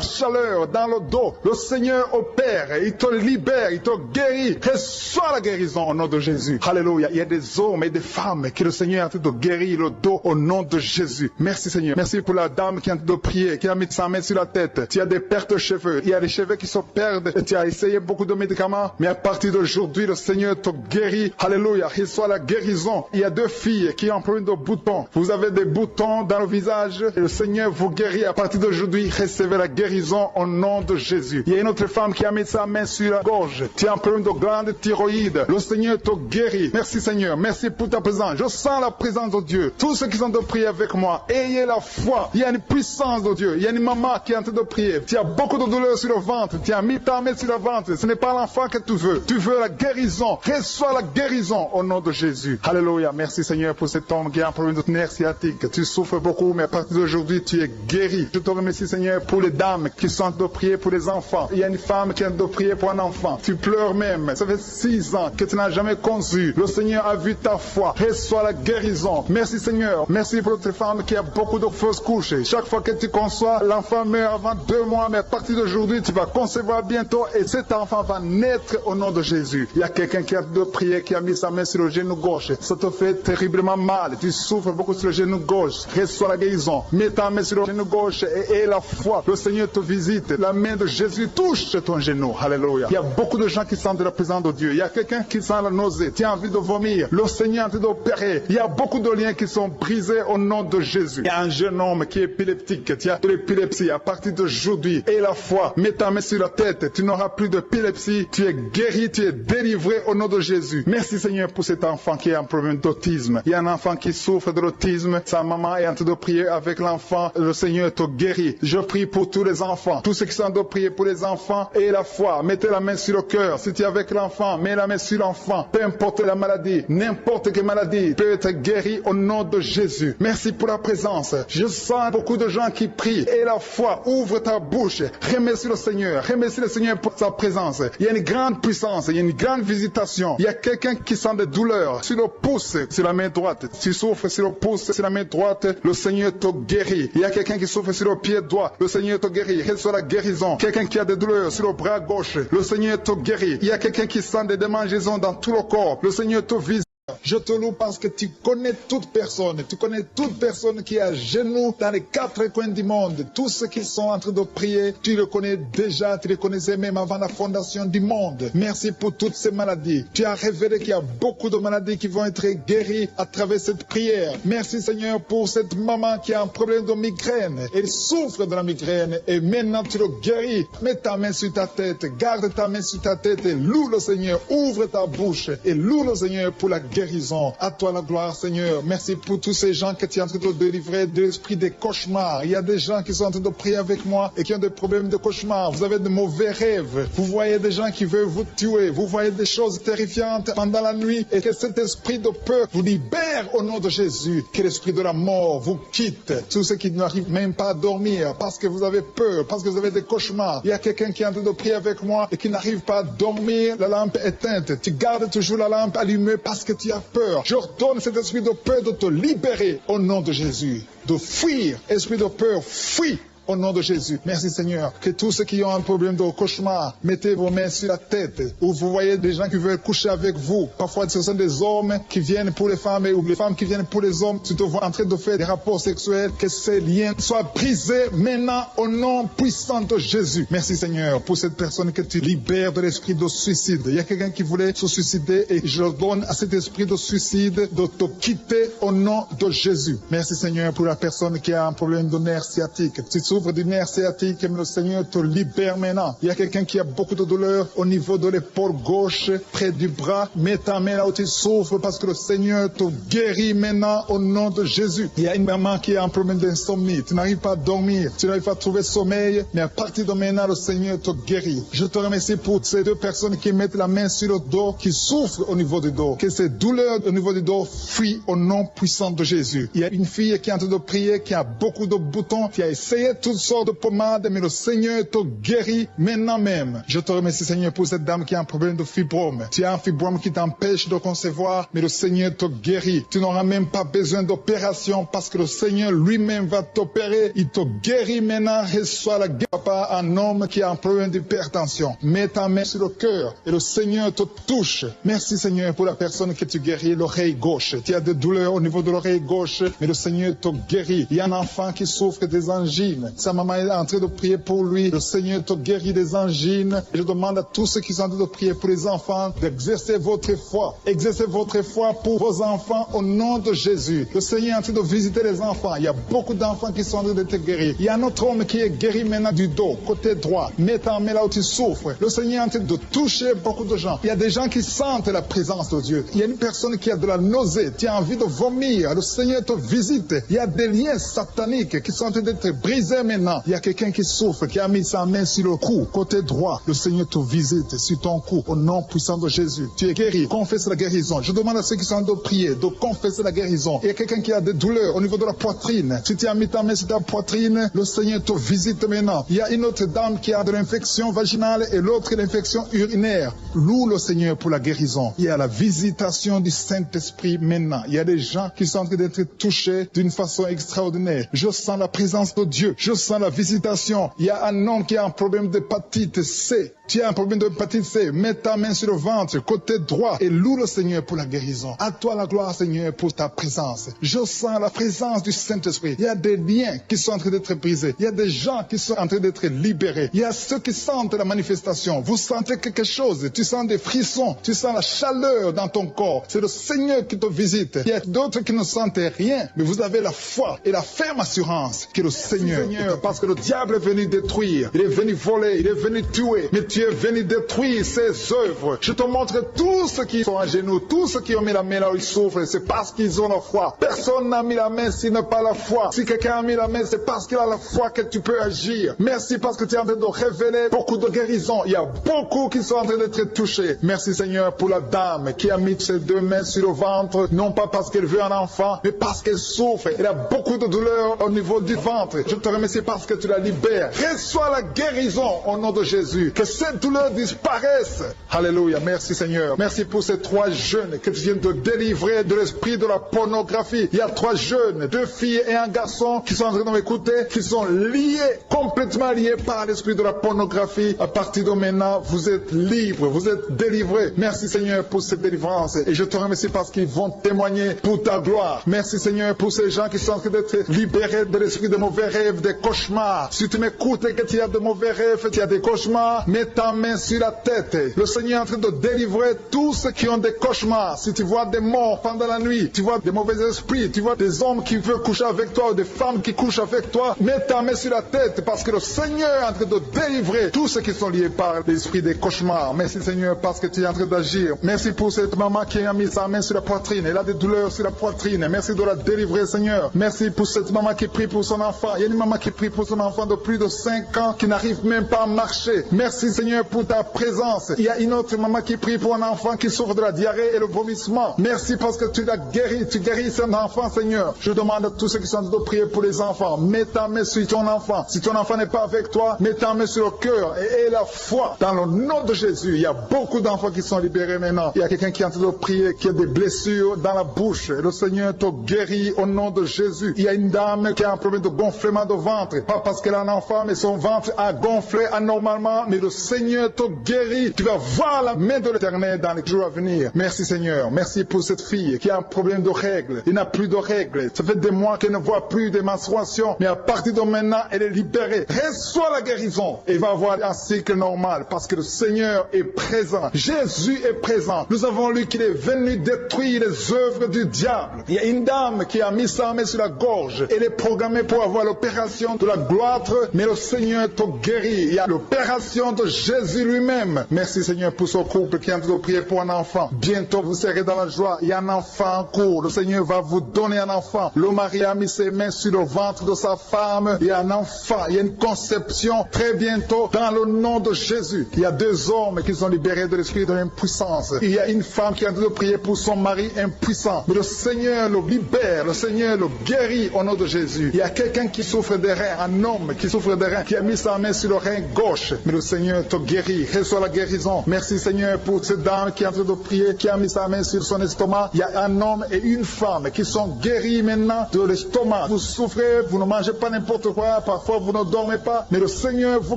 chaleur dans le dos. Le Seigneur opère, il te libère, il te guérit. Reçois la guérison au nom de Jésus. Alléluia. Il y a des hommes et des femmes que le Seigneur est en train de guérir le dos au nom de Jésus. Merci Seigneur. Merci pour la dame qui est en train de prier, qui a mis sa main sur la tête. Tu as des pertes de cheveux. Il y a des cheveux qui se perdent. Et tu as essayé beaucoup de médicaments. Mais à partir d'aujourd'hui, le Seigneur te guérit. Alléluia. Reçois la guérison. Il y a deux filles qui ont un problème de boutons. Vous avez des boutons dans le visage. Et le Seigneur vous guérit. À partir d'aujourd'hui, recevez la guérison au nom de Jésus. Il y a une autre femme qui a mis sa main sur la gorge. Tu as un problème de glande thyroïde. Le Seigneur te guérit. Merci Seigneur. Merci pour ta présence. Je sens la présence de Dieu. Tous ceux qui sont de prier avec moi, ayez la foi. Il y a une puissance de Dieu. Il y a une maman qui est en train de prier. Tu as beaucoup de douleur sur le ventre. Tu as mis ta main sur le ventre. Ce n'est pas l'enfant que tu veux. Tu veux la guérison. Reçois la guérison au nom de Jésus. Alléluia. Merci Seigneur pour cet homme qui a un problème de nerf sciatique. Tu souffres beaucoup, mais à partir d'aujourd'hui, tu es guéri. Je te remercie Seigneur pour les dames qui sont en train de prier pour les enfants. Il y a une femme qui est en train de prier pour un enfant. Tu pleures même. Ça fait 6 ans que tu n'as jamais conçu. Le Seigneur a vu ta foi. Reçois la guérison. Merci Seigneur. Merci pour cette femme qui a beaucoup de fausses couches. Chaque fois que tu conçois, l'enfant meurt avant 2 mois, mais à partir d'aujourd'hui, tu vas concevoir bientôt et cet enfant va naître au nom de Jésus. Il y a quelqu'un qui a de prier, qui a mis sa main sur le genou gauche. Ça te fait terriblement mal. Tu souffres beaucoup sur le genou gauche. Reçois la guérison. Mets ta main sur le genou gauche et aie la foi. Le Seigneur te visite. La main de Jésus touche ton genou. Alléluia. Il y a beaucoup de gens qui sentent la présence de Dieu. Il y a quelqu'un qui sent la nausée. Tu as envie de vomir. Le Seigneur est en train d'opérer. Il y a beaucoup de liens qui sont brisés au nom de Jésus. Il y a un jeune homme qui est épileptique. Tu as de l'épilepsie. À partir d'aujourd'hui, aie la foi. Mets ta main sur la tête. Tu n'auras plus d'épilepsie. Tu es guéri. Tu es délivré au nom de Jésus. Merci Seigneur pour cet enfant qui a un problème d'autisme. Il y a un enfant qui souffre de l'autisme. Sa maman est en train de prier avec l'enfant. Le Seigneur te guérit. Je prie pour tous les enfants. Tous ceux qui sont en train de prier pour les enfants, aie la foi. Mettez la main sur le cœur. Si tu es avec l'enfant, mets la main sur l'enfant. Peu importe la maladie, n'importe quelle maladie peut être guérie au nom de Jésus. Merci pour la présence. Je sens beaucoup de gens qui prient. Et la foi, ouvre ta bouche. Remercie le Seigneur. Remercie le Seigneur pour sa présence. Il y a une grande puissance. Il y a une grande visitation. Il y a quelqu'un qui sent des douleurs sur le pouce, sur la main droite. Tu souffres sur le pouce, sur la main droite. Le Seigneur te guérit. Il y a quelqu'un qui souffre sur le pied droit. Le Seigneur te guérit. Reçois la guérison. Quelqu'un qui a des douleurs sur le bras gauche. Le Seigneur te guérit. Il y a quelqu'un qui sent des démangeaisons dans tout le corps. Le Seigneur te visite. Je te loue parce que tu connais toute personne. Tu connais toute personne qui est à genoux dans les 4 coins du monde. Tous ceux qui sont en train de prier, tu le connais déjà. Tu le connaissais même avant la fondation du monde. Merci pour toutes ces maladies. Tu as révélé qu'il y a beaucoup de maladies qui vont être guéries à travers cette prière. Merci Seigneur pour cette maman qui a un problème de migraine. Elle souffre de la migraine et maintenant tu le guéris. Mets ta main sur ta tête. Garde ta main sur ta tête et loue le Seigneur. Ouvre ta bouche et loue le Seigneur pour la guérison. À toi la gloire Seigneur. Merci pour tous ces gens que tu es en train de délivrer de l'esprit des cauchemars. Il y a des gens qui sont en train de prier avec moi et qui ont des problèmes de cauchemars. Vous avez de mauvais rêves. Vous voyez des gens qui veulent vous tuer. Vous voyez des choses terrifiantes pendant la nuit et que cet esprit de peur vous libère au nom de Jésus. Que l'esprit de la mort vous quitte. Tous ceux qui n'arrivent même pas à dormir parce que vous avez peur, parce que vous avez des cauchemars. Il y a quelqu'un qui est en train de prier avec moi et qui n'arrive pas à dormir. La lampe éteinte. Tu gardes toujours la lampe allumée parce que tu as peur. J'ordonne cet esprit de peur de te libérer au nom de Jésus. De fuir. Esprit de peur, fuis. Au nom de Jésus. Merci Seigneur. Que tous ceux qui ont un problème de cauchemar, mettez vos mains sur la tête. Ou vous voyez des gens qui veulent coucher avec vous. Parfois ce sont des hommes qui viennent pour les femmes ou les femmes qui viennent pour les hommes. Tu te vois en train de faire des rapports sexuels. Que ces liens soient brisés maintenant au nom puissant de Jésus. Merci Seigneur pour cette personne que tu libères de l'esprit de suicide. Il y a quelqu'un qui voulait se suicider et je donne à cet esprit de suicide de te quitter au nom de Jésus. Merci Seigneur pour la personne qui a un problème de nerf sciatique. Tu souffres du nerf sciatique, le Seigneur te libère maintenant. Il y a quelqu'un qui a beaucoup de douleur au niveau de l'épaule gauche, près du bras. Mets ta main là où tu souffres parce que le Seigneur te guérit maintenant au nom de Jésus. Il y a une maman qui a un problème d'insomnie. Tu n'arrives pas à dormir, tu n'arrives pas à trouver sommeil, mais à partir de maintenant, le Seigneur te guérit. Je te remercie pour ces 2 personnes qui mettent la main sur le dos, qui souffrent au niveau du dos. Que ces douleurs au niveau du dos fuient au nom puissant de Jésus. Il y a une fille qui est en train de prier, qui a beaucoup de boutons, qui a essayé toutes sortes de pommades, mais le Seigneur te guérit maintenant même. Je te remercie, Seigneur, pour cette dame qui a un problème de fibrome. Tu as un fibrome qui t'empêche de concevoir, mais le Seigneur te guérit. Tu n'auras même pas besoin d'opération parce que le Seigneur lui-même va t'opérer. Il te guérit maintenant. Reçois la guérison par un homme qui a un problème d'hypertension. Mets ta main sur le cœur et le Seigneur te touche. Merci, Seigneur, pour la personne que tu guéris, l'oreille gauche. Tu as des douleurs au niveau de l'oreille gauche, mais le Seigneur te guérit. Il y a un enfant qui souffre des angines. Sa maman est en train de prier pour lui. Le Seigneur te guérit des angines. Et je demande à tous ceux qui sont en train de prier pour les enfants d'exercer votre foi. Exercez votre foi pour vos enfants au nom de Jésus. Le Seigneur est en train de visiter les enfants. Il y a beaucoup d'enfants qui sont en train d'être guéris. Il y a un autre homme qui est guéri maintenant du dos, côté droit. Mets ta main là où tu souffres. Le Seigneur est en train de toucher beaucoup de gens. Il y a des gens qui sentent la présence de Dieu. Il y a une personne qui a de la nausée. Tu as envie de vomir. Le Seigneur te visite. Il y a des liens sataniques qui sont en train d'être brisés maintenant. Il y a quelqu'un qui souffre, qui a mis sa main sur le cou, côté droit. Le Seigneur te visite sur ton cou au nom puissant de Jésus. Tu es guéri. Confesse la guérison. Je demande à ceux qui sont en train de prier de confesser la guérison. Il y a quelqu'un qui a des douleurs au niveau de la poitrine. Si tu as mis ta main sur ta poitrine, le Seigneur te visite maintenant. Il y a une autre dame qui a de l'infection vaginale et l'autre l'infection urinaire. Loue le Seigneur pour la guérison. Il y a la visitation du Saint-Esprit maintenant. Il y a des gens qui sont en train d'être touchés d'une façon extraordinaire. Je sens la présence de Dieu. Je sens la visitation. Il y a un homme qui a un problème d'hépatite C. Tu as un problème d'hépatite C. Mets ta main sur le ventre, côté droit, et loue le Seigneur pour la guérison. À toi la gloire, Seigneur, pour ta présence. Je sens la présence du Saint-Esprit. Il y a des liens qui sont en train d'être brisés. Il y a des gens qui sont en train d'être libérés. Il y a ceux qui sentent la manifestation. Vous sentez quelque chose. Tu sens des frissons. Tu sens la chaleur dans ton corps. C'est le Seigneur qui te visite. Il y a d'autres qui ne sentent rien, mais vous avez la foi et la ferme assurance que le Seigneur, parce que le diable est venu détruire. Il est venu voler. Il est venu tuer. Mais tu es venu détruire ses œuvres. Je te montre tous ceux qui sont à genoux, tous ceux qui ont mis la main là où ils souffrent, c'est parce qu'ils ont la foi. Personne n'a mis la main s'il n'a pas la foi. Si quelqu'un a mis la main, c'est parce qu'il a la foi que tu peux agir. Merci parce que tu es en train de révéler beaucoup de guérisons. Il y a beaucoup qui sont en train d'être touchés. Merci Seigneur pour la dame qui a mis ses deux mains sur le ventre, non pas parce qu'elle veut un enfant, mais parce qu'elle souffre. Elle a beaucoup de douleurs au niveau du ventre. Je te remercie parce que tu la libères. Reçois la guérison au nom de Jésus. Que cette douleur disparaisse. Alléluia. Merci Seigneur. Merci pour ces 3 jeunes que tu viens de délivrer de l'esprit de la pornographie. Il y a 3 jeunes, 2 filles et un garçon qui sont en train de m'écouter, qui sont liés, complètement liés par l'esprit de la pornographie. À partir de maintenant, vous êtes libres, vous êtes délivrés. Merci Seigneur pour cette délivrance. Et je te remercie parce qu'ils vont témoigner pour ta gloire. Merci Seigneur pour ces gens qui sont en train d'être libérés de l'esprit de mauvais rêves, des cauchemars. Si tu m'écoutes et que tu as de mauvais rêves, tu as des cauchemars, mets ta main sur la tête. Le Seigneur est en train de délivrer tous ceux qui ont des cauchemars. Si tu vois des morts pendant la nuit, tu vois des mauvais esprits, tu vois des hommes qui veulent coucher avec toi ou des femmes qui couchent avec toi, mets ta main sur la tête parce que le Seigneur est en train de délivrer tous ceux qui sont liés par l'esprit des cauchemars. Merci Seigneur parce que tu es en train d'agir. Merci pour cette maman qui a mis sa main sur la poitrine. Elle a des douleurs sur la poitrine. Merci de la délivrer Seigneur. Merci pour cette maman qui prie pour son enfant. Il y a une maman qui prie pour son enfant de plus de 5 ans qui n'arrive même pas à marcher. Merci Seigneur pour ta présence. Il y a une autre maman qui prie pour un enfant qui souffre de la diarrhée et le vomissement. Merci parce que tu l'as guéri. Tu guéris cet enfant Seigneur. Je demande à tous ceux qui sont en train de prier pour les enfants. Mets ta main sur ton enfant. Si ton enfant n'est pas avec toi, mets ta main sur le cœur et aie la foi. Dans le nom de Jésus, il y a beaucoup d'enfants qui sont libérés maintenant. Il y a quelqu'un qui est en train de prier, qui a des blessures dans la bouche. Le Seigneur te guérit au nom de Jésus. Il y a une dame qui a un problème de gonflement de ventre. Pas parce qu'elle a un enfant, mais son ventre a gonflé anormalement. Mais le Seigneur te guérit. Tu vas voir la main de l'Éternel dans les jours à venir. Merci Seigneur. Merci pour cette fille qui a un problème de règles. Il n'a plus de règles. Ça fait des mois qu'elle ne voit plus de menstruation. Mais à partir de maintenant, elle est libérée. Reçois la guérison. Et va avoir un cycle normal parce que le Seigneur est présent. Jésus est présent. Nous avons lu qu'il est venu détruire les œuvres du diable. Il y a une dame qui a mis sa main sur la gorge. Elle est programmée pour avoir l'opération de la gloire, mais le Seigneur te guérit. Il y a l'opération de Jésus lui-même. Merci Seigneur pour ce couple qui est en train de prier pour un enfant. Bientôt vous serez dans la joie. Il y a un enfant en cours. Le Seigneur va vous donner un enfant. Le mari a mis ses mains sur le ventre de sa femme. Il y a un enfant. Il y a une conception très bientôt dans le nom de Jésus. Il y a 2 hommes qui sont libérés de l'esprit de l'impuissance. Il y a une femme qui est en train de prier pour son mari impuissant. Mais le Seigneur le libère. Le Seigneur le guérit au nom de Jésus. Il y a quelqu'un qui souffre des reins, un homme qui souffre de reins, qui a mis sa main sur le rein gauche. Mais le Seigneur te guérit. Reçois la guérison. Merci Seigneur pour cette dame qui est en train de prier, qui a mis sa main sur son estomac. Il y a un homme et une femme qui sont guéris maintenant de l'estomac. Vous souffrez, vous ne mangez pas n'importe quoi, parfois vous ne dormez pas, mais le Seigneur vous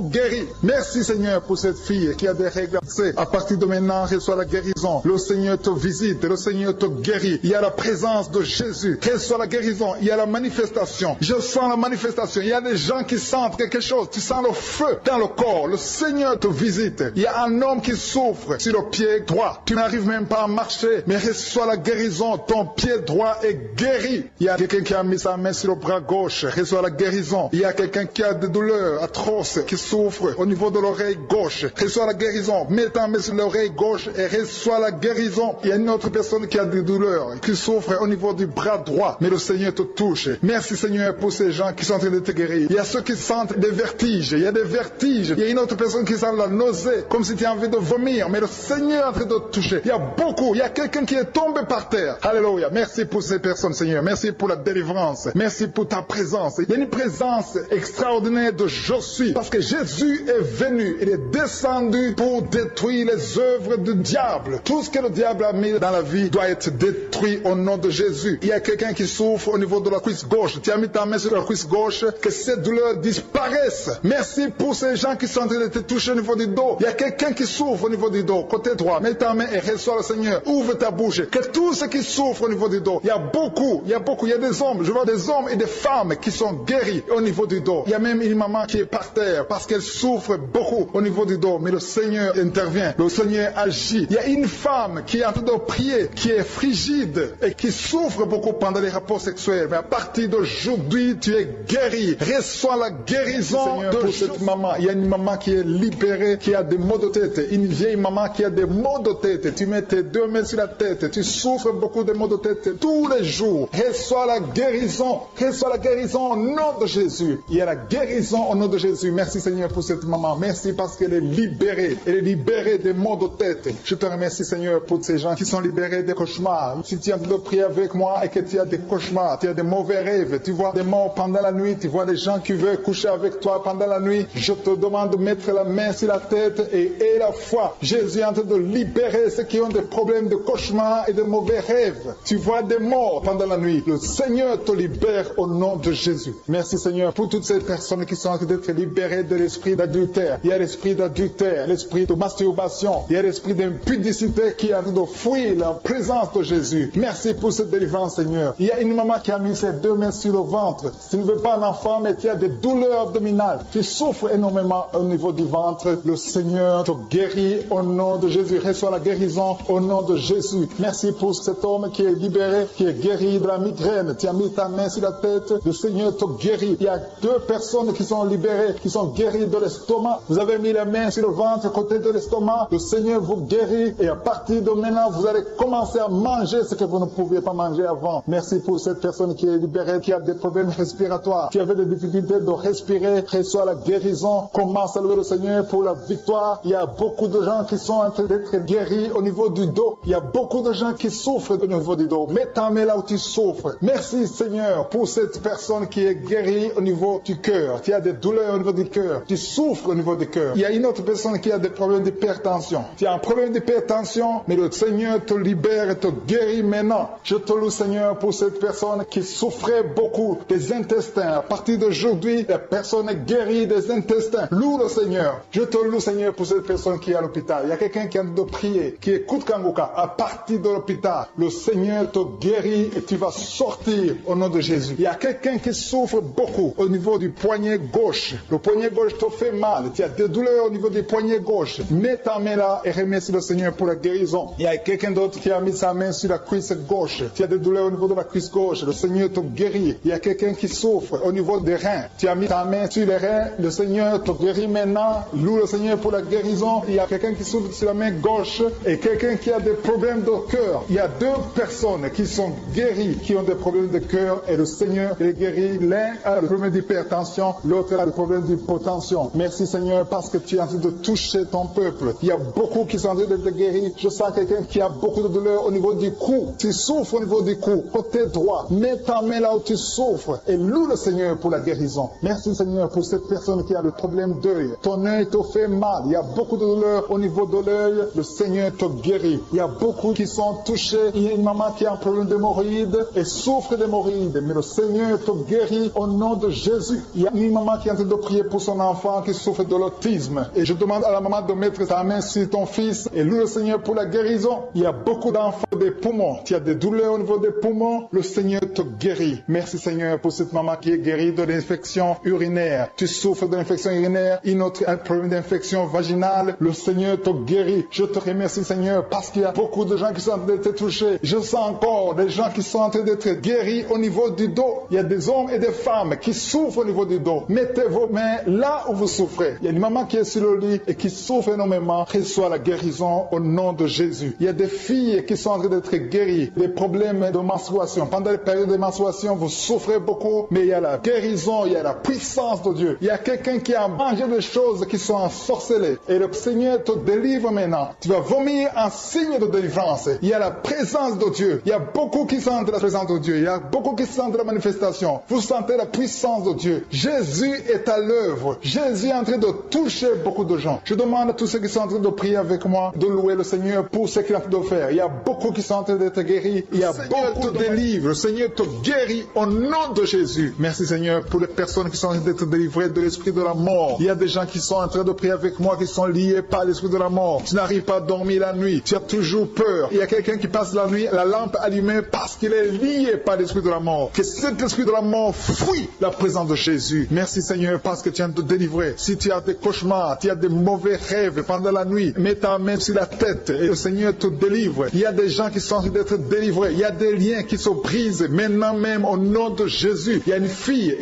guérit. Merci Seigneur pour cette fille qui a des règles. À partir de maintenant, reçois la guérison. Le Seigneur te visite, le Seigneur te guérit. Il y a la présence de Jésus. Reçois la guérison. Il y a la manifestation. Je sens la manifestation. Il y a des gens qui sentent quelque chose. Tu sens le feu dans le corps. Le Seigneur te visite. Il y a un homme qui souffre sur le pied droit. Tu n'arrives même pas à marcher, mais reçois la guérison. Ton pied droit est guéri. Il y a quelqu'un qui a mis sa main sur le bras gauche. Reçois la guérison. Il y a quelqu'un qui a des douleurs atroces, qui souffre au niveau de l'oreille gauche. Reçois la guérison. Mets ta main sur l'oreille gauche et reçois la guérison. Il y a une autre personne qui a des douleurs, qui souffre au niveau du bras droit, mais le Seigneur te touche. Merci Seigneur pour ces gens qui sont en train de te guérir. Il y a ceux qui sentent des vertiges. Il y a des vertiges. Il y a une autre personne qui sent la nausée, comme si tu as envie de vomir, mais le Seigneur est en train de te toucher. Il y a beaucoup. Il y a quelqu'un qui est tombé par terre. Alléluia. Merci pour ces personnes, Seigneur. Merci pour la délivrance. Merci pour ta présence. Il y a une présence extraordinaire de je suis, parce que Jésus est venu. Il est descendu pour détruire les œuvres du diable. Tout ce que le diable a mis dans la vie doit être détruit au nom de Jésus. Il y a quelqu'un qui souffre au niveau de la cuisse gauche. Tu as mis ta main sur la cuisse gauche, que ces douleurs disparaissent. Merci pour ces gens qui sont en train de te toucher au niveau du dos. Il y a quelqu'un qui souffre au niveau du dos, côté droit. Mets ta main et reçois le Seigneur. Ouvre ta bouche. Que tous ceux qui souffrent au niveau du dos, il y a beaucoup, il y a des hommes, je vois des hommes et des femmes qui sont guéris au niveau du dos. Il y a même une maman qui est par terre parce qu'elle souffre beaucoup au niveau du dos, mais le Seigneur intervient, le Seigneur agit. Il y a une femme qui est en train de prier, qui est frigide et qui souffre beaucoup pendant les rapports sexuels, mais à partir d'aujourd'hui, tu es guéri. Reçois la guérison de cette maman. Il y a une maman qui est libérée, qui a des maux de tête, une vieille maman qui a des maux de tête. Tu mets tes deux mains sur la tête, tu souffres beaucoup de maux de tête tous les jours. Reçois la guérison. Reçois la guérison au nom de Jésus. Il y a la guérison au nom de Jésus. Merci Seigneur pour cette maman. Merci parce qu'elle est libérée. Elle est libérée des maux de tête. Je te remercie Seigneur pour ces gens qui sont libérés des cauchemars. Si tu as de prier avec moi et que tu as des cauchemars, tu as des mauvais rêves, tu vois des morts pendant la nuit, tu vois des gens qui veulent coucher avec toi pendant la nuit, je te demande de mettre la main sur la tête et la foi. Jésus est en train de libérer ceux qui ont des problèmes de cauchemars et de mauvais rêves. Tu vois des morts pendant la nuit. Le Seigneur te libère au nom de Jésus. Merci Seigneur pour toutes ces personnes qui sont en train d'être libérées de l'esprit d'adultère. Il y a l'esprit d'adultère, l'esprit de masturbation, il y a l'esprit d'impudicité qui est en train de fuir la présence de Jésus. Merci pour cette délivrance Seigneur. Il y a une maman qui a mis ses deux mains sur le ventre. Tu ne veux pas un enfant mais tu as des douleurs abdominales. Tu souffres énormément au niveau du ventre. Le Seigneur te guérit au nom de Jésus. Reçois la guérison au nom de Jésus. Merci pour cet homme qui est libéré, qui est guéri de la migraine. Tu as mis ta main sur la tête. Le Seigneur te guérit. Il y a deux personnes qui sont libérées, qui sont guéries de l'estomac. Vous avez mis la main sur le ventre, côté de l'estomac. Le Seigneur vous guérit. Et à partir de maintenant, vous allez commencer à manger ce que vous ne pouviez pas manger avant. Merci pour cette personne qui est libérée, qui a des problèmes respiratoires, qui avait des difficultés de respirer. Reçois la guérison. Commence à louer le Seigneur pour la victoire. Il y a beaucoup de gens qui sont en train d'être guéris au niveau du dos. Il y a beaucoup de gens qui souffrent au niveau du dos. Mets ta main là où tu souffres. Merci Seigneur pour cette personne qui est guérie au niveau du cœur. Tu as des douleurs au niveau du cœur. Tu souffres au niveau du cœur. Il y a une autre personne qui a des problèmes d'hypertension. Tu as un problème d'hypertension, mais le Seigneur te libère et te guérit maintenant. Je te loue Seigneur pour cette personne qui souffrait beaucoup des intestins. À partir d'aujourd'hui, la personne est guérie des intestins. Loue le Seigneur. Je te loue Seigneur pour cette personne qui est à l'hôpital. Il y a quelqu'un qui a de prier, qui écoute Kanguka. À partir de l'hôpital, le Seigneur te guérit et tu vas sortir au nom de Jésus. Il y a quelqu'un qui souffre beaucoup au niveau du poignet gauche. Le poignet gauche te fait mal. Tu as des douleurs au niveau du poignet gauche. Mets ta main là et remercie le Seigneur pour la guérison. Il y a quelqu'un d'autre qui a mis sa main sur la cuisse gauche. Tu as des douleurs au niveau de la cuisse gauche. Le Seigneur te guérit. Il y a quelqu'un qui souffre au niveau des reins. Tu as mis ta main sur les reins. Le Seigneur te guérit maintenant. Loue le Seigneur pour la guérison. Il y a quelqu'un qui souffre sur la main gauche et quelqu'un qui a des problèmes de cœur. Il y a deux personnes qui sont guéries, qui ont des problèmes de cœur et le Seigneur les guérit. L'un a le problème d'hypertension, l'autre a le problème d'hypotension. Merci Seigneur parce que tu es en train de toucher ton peuple. Il y a beaucoup qui sont en train d'être guéris. Je sens quelqu'un qui a beaucoup de douleur au niveau du cou. Tu souffres au niveau du cou, côté droit. Mets ta main là où tu souffres et loue le Seigneur pour la guérison. Merci Seigneur pour cette personne qui a le problème d'œil. Ton œil te fait mal. Il y a beaucoup de douleur au niveau de l'œil. Le Seigneur te guérit. Il y a beaucoup qui sont touchés. Il y a une maman qui a un problème d'hémorroïdes et souffre d'hémorroïdes. Mais le Seigneur te guérit au nom de Jésus. Il y a une maman qui est en train de prier pour son enfant qui souffre de l'autisme. Et je demande à la maman de mettre sa main sur ton fils et loue le Seigneur pour la guérison. Il y a beaucoup d'enfants des poumons. Tu as des douleurs au niveau des poumons. Le Seigneur te guérit. Merci Seigneur pour cette maman qui est guérie de l'infection urinaire. Tu souffres de l'infection urinaire, un problème d'infection vaginale. Le Seigneur te guérit. Je te remercie Seigneur parce qu'il y a beaucoup de gens qui sont en train d'être touchés. Je sens encore des gens qui sont en train d'être guéris au niveau du dos. Il y a des hommes et des femmes qui souffrent au niveau du dos. Mettez vos mains là où vous souffrez. Il y a une maman qui est sur le lit et qui souffre énormément. Reçois la guérison au nom de Jésus. Il y a des filles qui sont en train d'être guéries. Des problèmes de menstruation. Pendant les périodes de menstruation, vous souffrez beaucoup, mais il y a la guérison, il y a la puissance de Dieu. Il y a quelqu'un qui a mangé des choses qui sont ensorcelées. Et le Seigneur te délivre maintenant. Tu vas vomir un signe de délivrance. Il y a la présence de Dieu. Il y a beaucoup qui sentent la présence de Dieu. Il y a beaucoup qui sentent la manifestation. Vous sentez la puissance de Dieu. Jésus est à l'œuvre. Jésus est en train de toucher beaucoup de gens. Je demande à tous ceux qui sont en train de prier avec moi de louer le Seigneur pour ce qu'il a fait de faire. Il y a beaucoup qui sont en train d'être guéris. Il y a beaucoup de délivre. Le Seigneur te guérit au nom de Jésus. Merci Seigneur pour les personnes qui sont en train d'être délivrées de l'esprit de la mort. Il y a des gens qui sont en train de prier avec moi qui sont liés par l'esprit de la mort. Tu n'arrives pas à dormir la nuit. Tu as toujours peur. Il y a quelqu'un qui passe la nuit, la lampe allumée parce qu'il est lié par l'esprit de la mort. Que cet esprit de la mort fuit la présence de Jésus. Merci Seigneur parce que tu viens de te délivrer. Si tu as des cauchemars, tu as des mauvais rêves pendant la nuit, mets ta main sur la tête et le Seigneur te délivre. Il y a des gens qui sont en train d'être délivrés. Il y a des liens qui se brisent maintenant même au nom de Jésus. Il y a une fille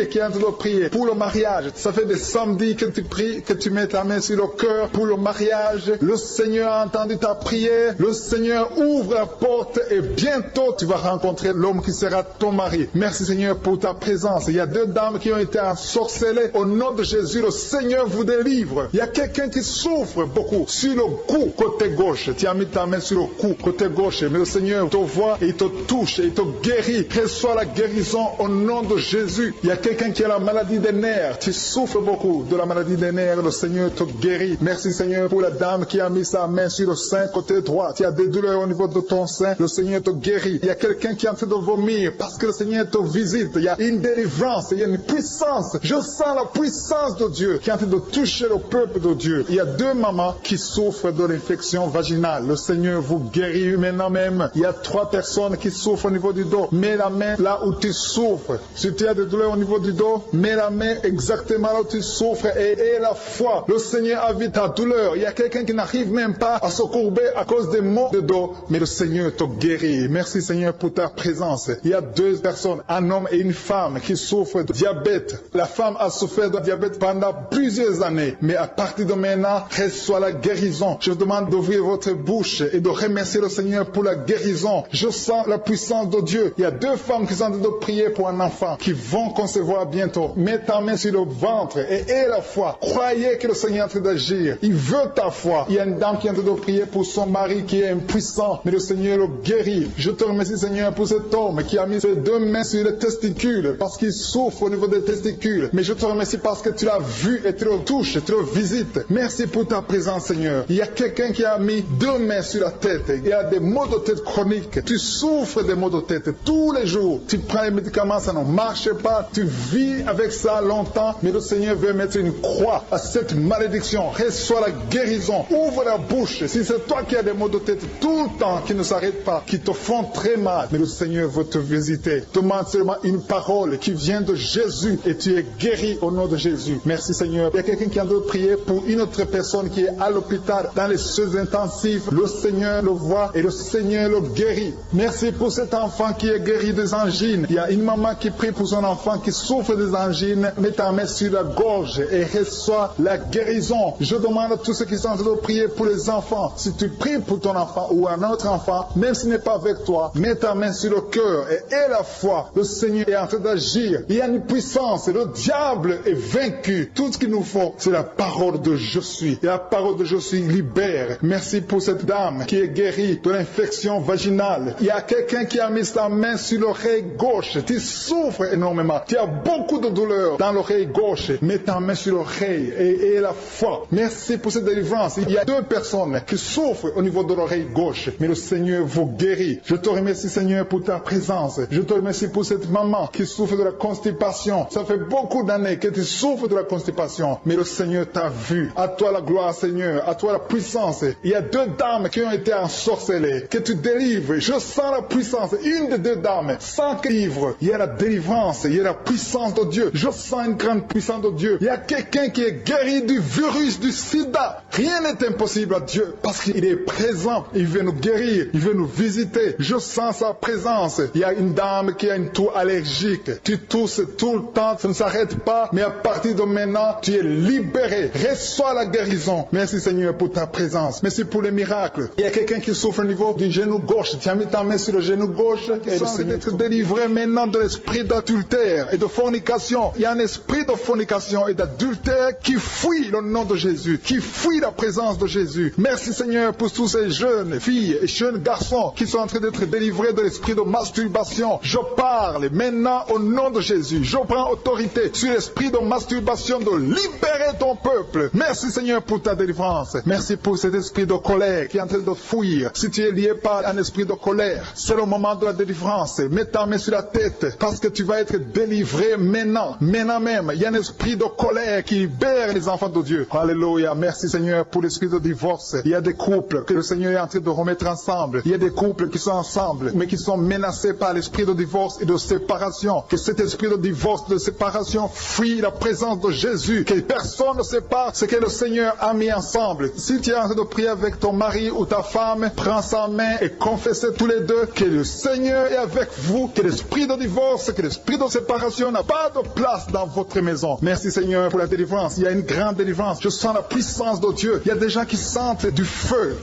qui est en train de prier pour le mariage. Ça fait des samedis que tu pries, que tu mets ta main sur le cœur pour le mariage. Le Seigneur a entendu ta prière. Le Seigneur ouvre la porte et bientôt tu vas rencontrer l'homme qui sera ton mari. Merci Seigneur pour ta présence. Il y a deux dames qui ont été ensorcelées. Au nom de Jésus, le Seigneur vous délivre. Il y a quelqu'un qui souffre beaucoup sur le cou, côté gauche. Tu as mis ta main sur le cou, côté gauche. Mais le Seigneur te voit et il te touche et il te guérit. Reçois la guérison au nom de Jésus. Il y a quelqu'un qui a la maladie des nerfs. Tu souffres beaucoup de la maladie des nerfs. Le Seigneur te guérit. Merci Seigneur pour la dame qui a mis sa main sur le sein côté droit. Tu as des douleurs au niveau de ton sein. Le Seigneur te guérit. Il y a quelqu'un qui est en train de vomir parce que le Seigneur te visite. Il y a une délivrance. Il y a une puissance. Je sens la puissance de Dieu qui est en train de toucher le peuple de Dieu. Il y a deux mamans qui souffrent de l'infection vaginale. Le Seigneur vous guérit maintenant même. Il y a 3 personnes qui souffrent au niveau du dos. Mets la main là où tu souffres. Si tu as des douleurs au niveau du dos, mets la main exactement là où tu souffres et aie la foi. Le Seigneur a vu ta douleur. Il y a quelqu'un qui n'arrive même pas à se courber à cause des maux de dos, mais le Seigneur te guérit. Merci Seigneur pour ta présence. Il y a 2 personnes, un homme et une femme qui souffrent de diabète. La femme a souffert de diabète pendant plusieurs années, mais à partir de maintenant, reçoit la guérison. Je vous demande d'ouvrir votre bouche et de remercier le Seigneur pour la guérison. Je sens la puissance de Dieu. Il y a 2 femmes qui sont en train de prier pour un enfant qui vont concevoir bientôt. Mets ta main sur le ventre et aie la foi. Croyez que le Seigneur est en train d'agir. Il veut ta foi. Il y a une dame qui est en train de prier pour son mari qui est impuissant, mais le Seigneur le guérit. Je te remercie Seigneur pour cet homme qui a mis ses 2 mains sur les testicules parce qu'il souffre au niveau des testicules. Mais je te remercie parce que tu l'as vu et tu le touches, tu le visites. Merci pour ta présence Seigneur. Il y a quelqu'un qui a mis 2 mains sur la tête. Il y a des maux de tête chroniques. Tu souffres des maux de tête tous les jours. Tu prends les médicaments, ça ne marche pas. Tu vis avec ça longtemps, mais le Seigneur veut mettre une croix à cette malédiction. Reçois la guérison. Ouvre la bouche. Si c'est toi qui as des maux de tête tout le temps, qui ne s'arrêtent pas, qui te font très mal, mais le Seigneur veut te visiter. Demande seulement une parole qui vient de Jésus et tu es guéri au nom de Jésus. Merci Seigneur. Il y a quelqu'un qui a de prier pour une autre personne qui est à l'hôpital dans les soins intensifs. Le Seigneur le voit et le Seigneur le guérit. Merci pour cet enfant qui est guéri des angines. Il y a une maman qui prie pour son enfant qui souffre des angines. Mets ta main sur la gorge et reçois la guérison. Je demande à tous ceux qui sont en train de prier pour les enfants. Si tu pries pour ton enfant ou un autre enfant, même s'il n'est pas avec toi, mets ta main sur le cœur et aie la foi. Le Seigneur est en train d'agir. Il y a une puissance. Le diable est vaincu. Tout ce qu'il nous faut, c'est la parole de je suis. Et la parole de je suis libère. Merci pour cette dame qui est guérie de infection vaginale. Il y a quelqu'un qui a mis sa main sur l'oreille gauche. Tu souffres énormément. Tu as beaucoup de douleur dans l'oreille gauche. Mets ta main sur l'oreille et la foi. Merci pour cette délivrance. Il y a 2 personnes qui souffrent au niveau de l'oreille gauche. Mais le Seigneur vous guérit. Je te remercie, Seigneur, pour ta présence. Je te remercie pour cette maman qui souffre de la constipation. Ça fait beaucoup d'années que tu souffres de la constipation. Mais le Seigneur t'a vu. À toi la gloire, Seigneur. À toi la puissance. Il y a 2 dames qui ont été ensorcelées. Que tu délivres. Je sens la puissance. Une des 2 dames. Sans que livre. Il y a la délivrance. Il y a la puissance de Dieu. Je sens une grande puissance de Dieu. Il y a quelqu'un qui est guéri du virus du sida. Rien n'est impossible à Dieu. Parce qu'il est présent. Il veut nous guérir. Il veut nous visiter. Je sens sa présence. Il y a une dame qui a une toux allergique. Tu tousses tout le temps. Ça ne s'arrête pas. Mais à partir de maintenant, tu es libéré. Reçois la guérison. Merci Seigneur pour ta présence. Merci pour les miracles. Il y a quelqu'un qui souffre au niveau du genou gauche. Tu as mis ta main sur le genou gauche. Et le Seigneur être délivré maintenant de l'esprit d'adultère et de fornication. Il y a un esprit de fornication et d'adultère qui fuit le nom de Jésus, qui fuit la présence de Jésus. Merci Seigneur pour tous ces jeunes filles et jeunes garçons qui sont en train d'être délivrés de l'esprit de masturbation. Je parle maintenant au nom de Jésus. Je prends autorité sur l'esprit de masturbation de libérer ton peuple. Merci Seigneur pour ta délivrance. Merci pour cet esprit de colère qui est en train de fuir. Si tu es lié par un esprit de colère, c'est le moment de la délivrance. Mets ta main sur la tête parce que tu vas être délivré maintenant. Maintenant même, il y a un esprit de colère qui libère les enfants de Dieu. Alléluia. Merci Seigneur pour l'esprit de divorce. Il y a des couples que le Seigneur est en train de remettre ensemble. Il y a des couples qui sont ensemble mais qui sont menacés par l'esprit de divorce et de séparation. Que cet esprit de divorce, de séparation fuit la présence de Jésus. Que personne ne sépare ce que le Seigneur a mis ensemble. Si tu es en train de prier avec ton mari ou ta femme, prends sa main et confessez tous les deux que le Seigneur est avec vous, que l'esprit de divorce, que l'esprit de séparation n'a pas de place dans votre maison. Merci Seigneur pour la délivrance. Il y a une grande délivrance. Je sens la puissance de Dieu. Il y a des gens qui sentent du feu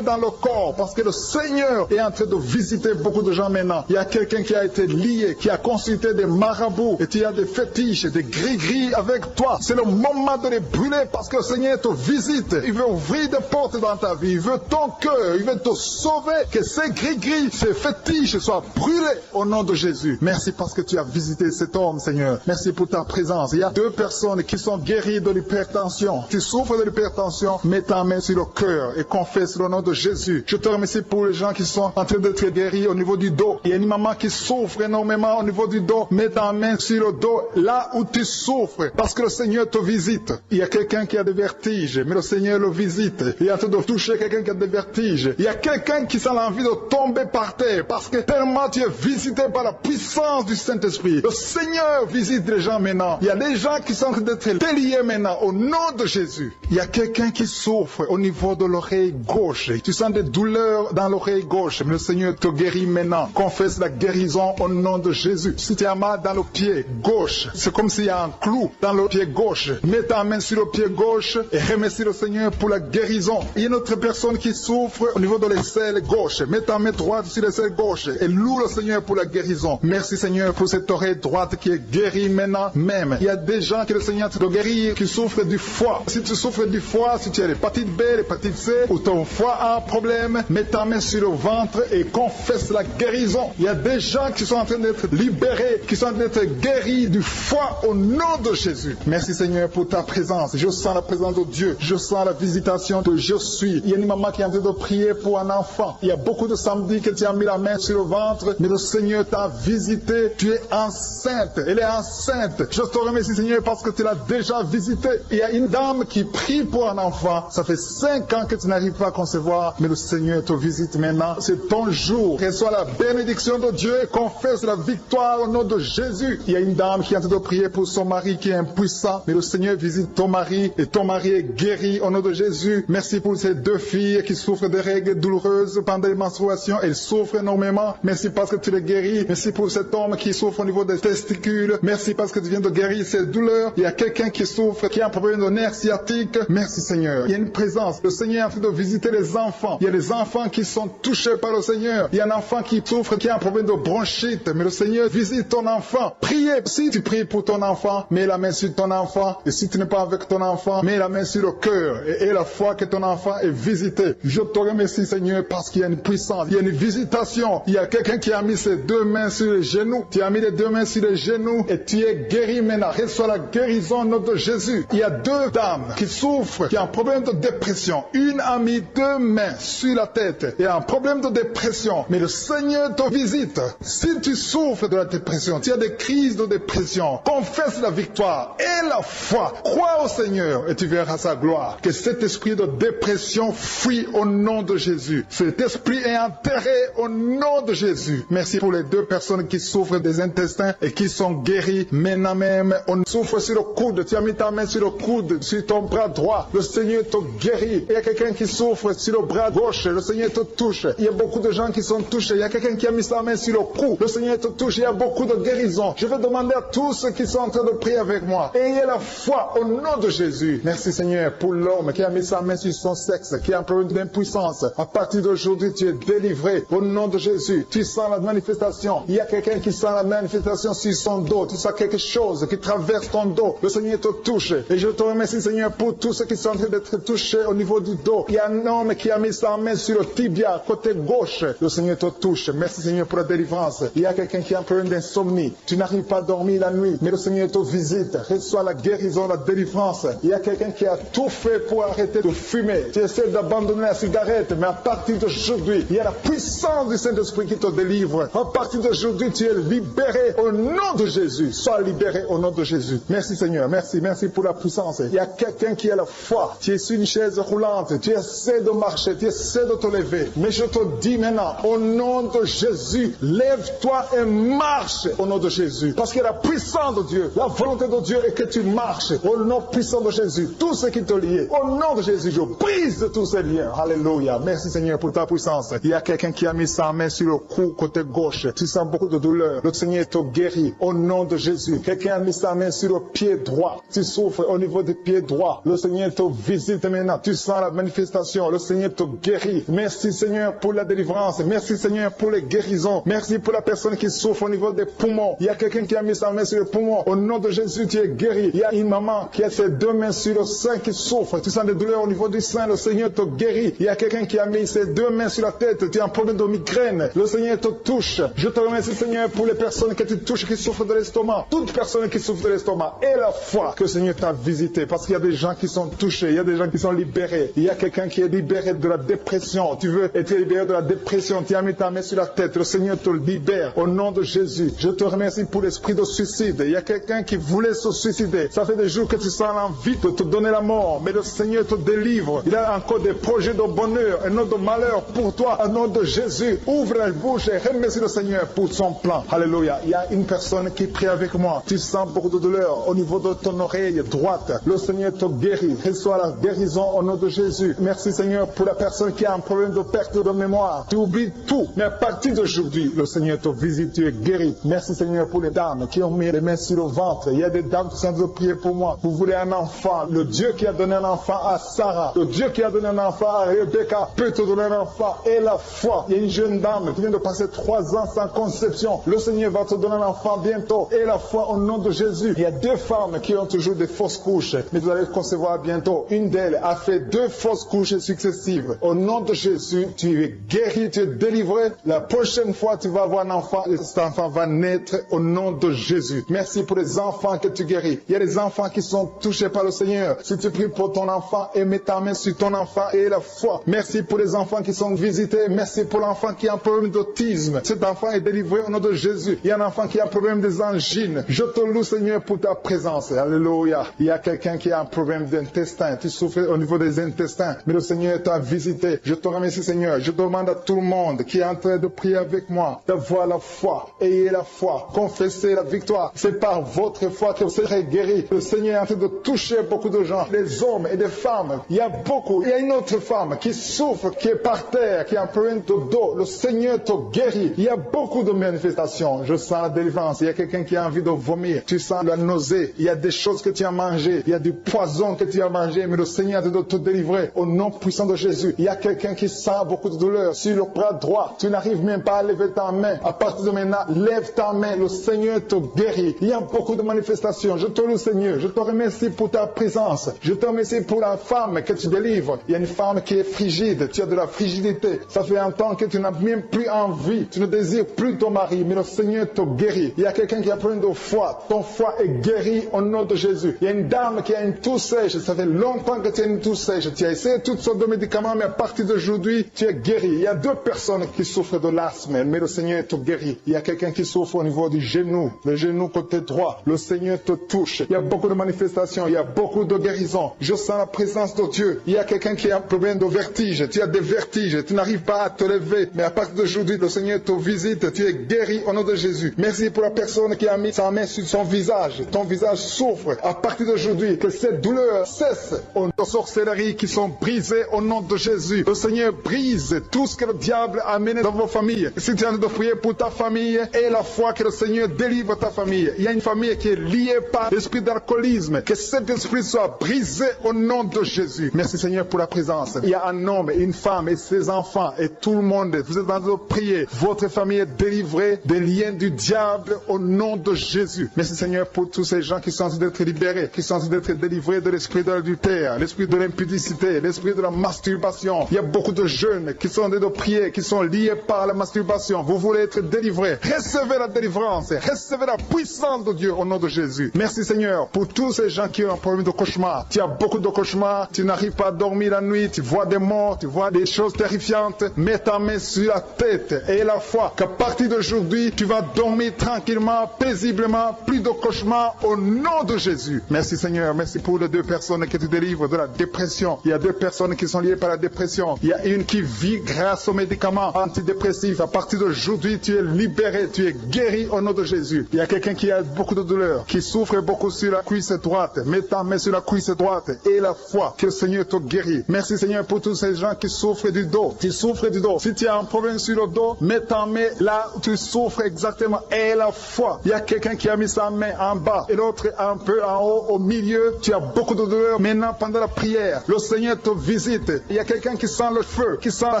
dans le corps parce que le Seigneur est en train de visiter beaucoup de gens maintenant. Il y a quelqu'un qui a été lié, qui a consulté des marabouts et tu as des fétiches, des gris-gris avec toi. C'est le moment de les brûler parce que le Seigneur te visite. Il veut ouvrir des portes dans ta vie. Il veut ton cœur. Il veut te sauver. Que ces gris-gris, ces fétiches soient brûlés au nom de Jésus. Merci parce que tu as visité cet homme, Seigneur. Merci pour ta présence. Il y a 2 personnes qui sont guéries de l'hypertension. Tu souffres de l'hypertension, mets ta main sur le cœur et confesse le nom de Jésus. Je te remercie pour les gens qui sont en train d'être guéris au niveau du dos. Il y a une maman qui souffre énormément au niveau du dos. Mets ta main sur le dos là où tu souffres parce que le Seigneur te visite. Il y a quelqu'un qui a des vertiges, mais le Seigneur le visite. Il est en train de toucher quelqu'un qui a des vertiges. Il y a quelqu'un qui sent l'envie de tomber par terre parce que tellement tu es visité par la puissance du Saint-Esprit. Le Seigneur visite les gens maintenant. Il y a des gens qui sont en train d'être déliés maintenant au nom de Jésus. Il y a quelqu'un qui souffre au niveau de l'oreille gauche. Tu sens des douleurs dans l'oreille gauche, mais le Seigneur te guérit maintenant. Confesse la guérison au nom de Jésus. Si tu as mal dans le pied gauche, c'est comme s'il y a un clou dans le pied gauche. Mets ta main sur le pied gauche et remercie le Seigneur pour la guérison. Il y a une autre personne qui souffre au niveau de l'aisselle gauche. Mets ta main droite sur l'aisselle gauche et loue le Seigneur pour la guérison. Merci Seigneur pour cette oreille droite qui est guérie maintenant même. Il y a des gens que le Seigneur te guérit qui souffrent du foie. Si tu souffres du foie, si tu as l'hépatite B, l'hépatite C ou ton foie a un problème, mets ta main sur le ventre et confesse la guérison. Il y a des gens qui sont en train d'être libérés, qui sont en train d'être guéris du foie au nom de Jésus. Merci Seigneur pour ta présence. Je sens la présence de Dieu. Je sens la visitation de je suis. Il y a une maman qui est en train de prier pour un enfant. Il y a beaucoup de samedis que tu as mis la main sur le ventre, mais le Seigneur t'a visité. Tu es enceinte. Elle est enceinte. Je te remercie Seigneur parce que tu l'as déjà visité. Il y a une dame qui prie pour un enfant. Ça fait 5 ans que tu n'arrives pas à concevoir, mais le Seigneur te visite maintenant. C'est ton jour. Reçois la bénédiction de Dieu et confesse la victoire au nom de Jésus. Il y a une dame qui est en train de prier pour son mari qui est impuissant, mais le Seigneur visite ton mari et ton mari est guéri au nom de Jésus. Merci pour ces 2 filles qui souffrent de règles douloureuses pendant les menstruations. Elles souffrent énormément. Merci parce que tu les guéris. Merci pour cet homme qui souffre au niveau des testicules. Merci parce que tu viens de guérir ces douleurs. Il y a quelqu'un qui souffre, qui a un problème de nerf sciatique. Merci Seigneur. Il y a une présence. Le Seigneur est en train de visiter les enfants. Il y a des enfants qui sont touchés par le Seigneur. Il y a un enfant qui souffre, qui a un problème de bronchite. Mais le Seigneur visite ton enfant. Priez. Si tu pries pour ton enfant, mets la main sur ton enfant. Et si tu n'es pas avec ton enfant, mets la main sur le cœur. Et la foi que ton enfant est visité. Je te remercie Seigneur Seigneur, parce qu'il y a une puissance, il y a une visitation. Il y a quelqu'un qui a mis ses deux mains sur les genoux. Tu as mis les deux mains sur les genoux et tu es guéri maintenant. Reçois la guérison au nom de Jésus. Il y a deux dames qui souffrent, qui ont un problème de dépression. Une a mis deux mains sur la tête et a un problème de dépression. Mais le Seigneur te visite. Si tu souffres de la dépression, tu as des crises de dépression, confesse la victoire et la foi. Crois au Seigneur et tu verras sa gloire. Que cet esprit de dépression fuit au nom de Jésus. Cet esprit est enterré au nom de Jésus. Merci pour les deux personnes qui souffrent des intestins et qui sont guéries maintenant même. On souffre sur le coude. Tu as mis ta main sur le coude, sur ton bras droit. Le Seigneur te guérit. Il y a quelqu'un qui souffre sur le bras gauche. Le Seigneur te touche. Il y a beaucoup de gens qui sont touchés. Il y a quelqu'un qui a mis sa main sur le cou. Le Seigneur te touche. Il y a beaucoup de guérisons. Je vais demander à tous ceux qui sont en train de prier avec moi. Ayez la foi au nom de Jésus. Merci Seigneur pour l'homme qui a mis sa main sur son sexe, qui a un problème d'impuissance. À partir d'aujourd'hui, tu es délivré au nom de Jésus. Tu sens la manifestation. Il y a quelqu'un qui sent la manifestation sur son dos. Tu sens quelque chose qui traverse ton dos. Le Seigneur te touche. Et je te remercie Seigneur pour tous ceux qui sont en train d'être touchés au niveau du dos. Il y a un homme qui a mis sa main sur le tibia, côté gauche. Le Seigneur te touche. Merci Seigneur pour la délivrance. Il y a quelqu'un qui a un problème d'insomnie. Tu n'arrives pas à dormir la nuit, mais le Seigneur te visite. Reçois la guérison, la délivrance. Il y a quelqu'un qui a tout fait pour arrêter de fumer. Tu essaies d'abandonner la cigarette, mais à partir d'aujourd'hui, il y a la puissance du Saint-Esprit qui te délivre. À partir d'aujourd'hui, tu es libéré au nom de Jésus. Sois libéré au nom de Jésus. Merci Seigneur. Merci. Merci pour la puissance. Il y a quelqu'un qui a la foi. Tu es sur une chaise roulante. Tu essaies de marcher. Tu essaies de te lever. Mais je te dis maintenant, au nom de Jésus, lève-toi et marche au nom de Jésus. Parce que la puissance de Dieu, la volonté de Dieu est que tu marches au nom puissant de Jésus. Tout ce qui te lie, au nom de Jésus, je brise de tous ces liens. Alléluia. Merci Seigneur pour ta puissance. Il y a quelqu'un qui a mis sa main sur le cou côté gauche. Tu sens beaucoup de douleur. Le Seigneur te guérit au nom de Jésus. Quelqu'un a mis sa main sur le pied droit. Tu souffres au niveau du pied droit. Le Seigneur te visite maintenant. Tu sens la manifestation. Le Seigneur te guérit. Merci Seigneur pour la délivrance. Merci Seigneur pour les guérisons. Merci pour la personne qui souffre au niveau des poumons. Il y a quelqu'un qui a mis sa main sur le poumon. Au nom de Jésus, tu es guéri. Il y a une maman qui a ses deux mains sur le sein qui souffre. Tu sens des douleurs au niveau du sein. Le Seigneur te guérit. Il y a quelqu'un qui a mis ses deux mains sur la tête. Tu as un problème de migraine. Le Seigneur te touche. Je te remercie Seigneur pour les personnes que tu touches qui souffrent de l'estomac. Toute personne qui souffre de l'estomac. Et la foi que le Seigneur t'a visité. Parce qu'il y a des gens qui sont touchés. Il y a des gens qui sont libérés. Il y a quelqu'un qui est libéré de la dépression. Tu veux être libéré de la dépression. Tu as mis ta main sur la tête. Le Seigneur te libère. Au nom de Jésus. Je te remercie pour l'esprit de suicide. Il y a quelqu'un qui voulait se suicider. Ça fait des jours que tu sens l'envie de te donner la mort. Mais le Seigneur te délivre. Il a encore des projets de bonheur et non de malheur pour toi. Au nom de Jésus. Ouvre la bouche et remercie le Seigneur pour son plan. Alléluia. Il y a une personne qui prie avec moi. Tu sens beaucoup de douleur au niveau de ton oreille droite. Le Seigneur te guérit. Reçois la guérison au nom de Jésus. Merci Seigneur pour la personne qui a un problème de perte de mémoire. Tu oublies tout. Mais à partir d'aujourd'hui, le Seigneur te visite. Tu es guéri. Merci Seigneur pour les dames qui ont mis les mains sur le ventre. Il y a des dames qui sont en train de prier pour moi. Vous voulez un enfant. Le Dieu qui a donné un enfant à Sarah. Le Dieu qui a donné un enfant à Rebecca peut te donner un enfant. Et la foi. Il y a une jeune dame qui vient de passer 3 ans sans conception. Le Seigneur va te donner un enfant bientôt. Et la foi au nom de Jésus. Il y a 2 femmes qui ont toujours des fausses couches. Mais vous allez concevoir bientôt. Une d'elles a fait 2 fausses couches successives. Au nom de Jésus, tu es guéri, tu es délivré. La prochaine fois, tu vas avoir un enfant. Et cet enfant va naître au nom de Jésus. Merci pour les enfants que tu guéris. Il y a des enfants qui sont touchés par le Seigneur. Si tu pries pour ton enfant et mets ta main sur ton enfant et la foi. Merci pour les enfants qui sont visités. Merci pour l'enfant qui a un problème d'autisme. Cet enfant est délivré au nom de Jésus. Il y a un enfant qui a un problème des angines. Je te loue Seigneur pour ta présence. Alléluia. Il y a quelqu'un qui a un problème d'intestin. Tu souffres au niveau des intestins. Mais le Seigneur t'a visité. Je te remercie Seigneur. Je demande à tout le monde qui est en train de prier avec moi d'avoir la foi. Ayez la foi. Confessez la victoire. C'est par votre foi que vous serez guéris. Le Seigneur est en train de toucher beaucoup de gens. Des hommes et des femmes. Il y a beaucoup. Il y a une autre femme qui souffre, qui est par terre, qui a un problème de dos. Le Seigneur te guérit. Il y a beaucoup de manifestations. Je sens la délivrance. Il y a quelqu'un qui a envie de vomir. Tu sens la nausée. Il y a des choses que tu as mangées. Il y a du poison que tu as mangé. Mais le Seigneur est en train de te délivrer. Au nom puissant de Jésus. Il y a quelqu'un qui sent beaucoup de douleur sur le bras droit. Tu n'arrives même pas à lever ta main. À partir de maintenant, lève ta main. Le Seigneur te guérit. Il y a beaucoup de manifestations. Je te loue Seigneur. Je te remercie pour ta présence. Je te remercie pour la femme que tu délivres. Il y a une femme qui est frigide. Tu as de la la frigidité. Ça fait un temps que tu n'as même plus envie, tu ne désires plus ton mari, mais le Seigneur te guérit. Il y a quelqu'un qui a problème de foie, ton foie est guéri au nom de Jésus. Il y a une dame qui a une toux sèche, ça fait longtemps que tu as une toux sèche, tu as essayé toutes sortes de médicaments, mais à partir d'aujourd'hui, tu es guéri. Il y a 2 personnes qui souffrent de l'asthme, mais le Seigneur te guérit. Il y a quelqu'un qui souffre au niveau du genou, le genou côté droit, le Seigneur te touche. Il y a beaucoup de manifestations, il y a beaucoup de guérisons. Je sens la présence de Dieu. Il y a quelqu'un qui a un problème de vertige, tu as des vertiges, tu n'arrives pas à te lever, mais à partir d'aujourd'hui, le Seigneur te visite, tu es guéri au nom de Jésus. Merci pour la personne qui a mis sa main sur son visage. Ton visage souffre. À partir d'aujourd'hui, que cette douleur cesse. Aux sorcelleries qui sont brisées au nom de Jésus. Le Seigneur brise tout ce que le diable a amené dans vos familles. Si tu es en train de prier pour ta famille, et la foi que le Seigneur délivre ta famille. Il y a une famille qui est liée par l'esprit d'alcoolisme. Que cet esprit soit brisé au nom de Jésus. Merci Seigneur pour la présence. Il y a un homme, une femme et ses enfants et tout le monde. Vous êtes en train de prier. Votre famille est délivrée des liens du diable au nom de Jésus. Merci Seigneur pour tous ces gens qui sont en train d'être libérés, qui sont en train d'être délivrés de l'esprit de l'adultère, l'esprit de l'impudicité, l'esprit de la masturbation. Il y a beaucoup de jeunes qui sont en train de prier, qui sont liés par la masturbation. Vous voulez être délivrés. Recevez la délivrance. Recevez la puissance de Dieu au nom de Jésus. Merci Seigneur pour tous ces gens qui ont un problème de cauchemar. Tu as beaucoup de cauchemars, tu n'arrives pas à dormir la nuit, tu vois des morts, tu vois des choses terrifiantes. Mets ta main sur la tête et la foi qu'à partir d'aujourd'hui, tu vas dormir tranquillement, paisiblement, plus de cauchemars au nom de Jésus. Merci Seigneur, merci pour les 2 personnes que tu délivres de la dépression. Il y a 2 personnes qui sont liées par la dépression. Il y a une qui vit grâce aux médicaments antidépressifs. À partir d'aujourd'hui, tu es libéré, tu es guéri au nom de Jésus. Il y a quelqu'un qui a beaucoup de douleur, qui souffre beaucoup sur la cuisse droite. Mets ta main sur la cuisse droite et la foi que le Seigneur te guérit. Merci Seigneur pour tous ces gens qui souffrent du dos. Tu souffres du dos. Si tu as un problème sur le dos, mets ta main là où tu souffres exactement et la foi. Il y a quelqu'un qui a mis sa main en bas et l'autre un peu en haut, au milieu. Tu as beaucoup de douleur. Maintenant, pendant la prière, le Seigneur te visite. Il y a quelqu'un qui sent le feu, qui sent la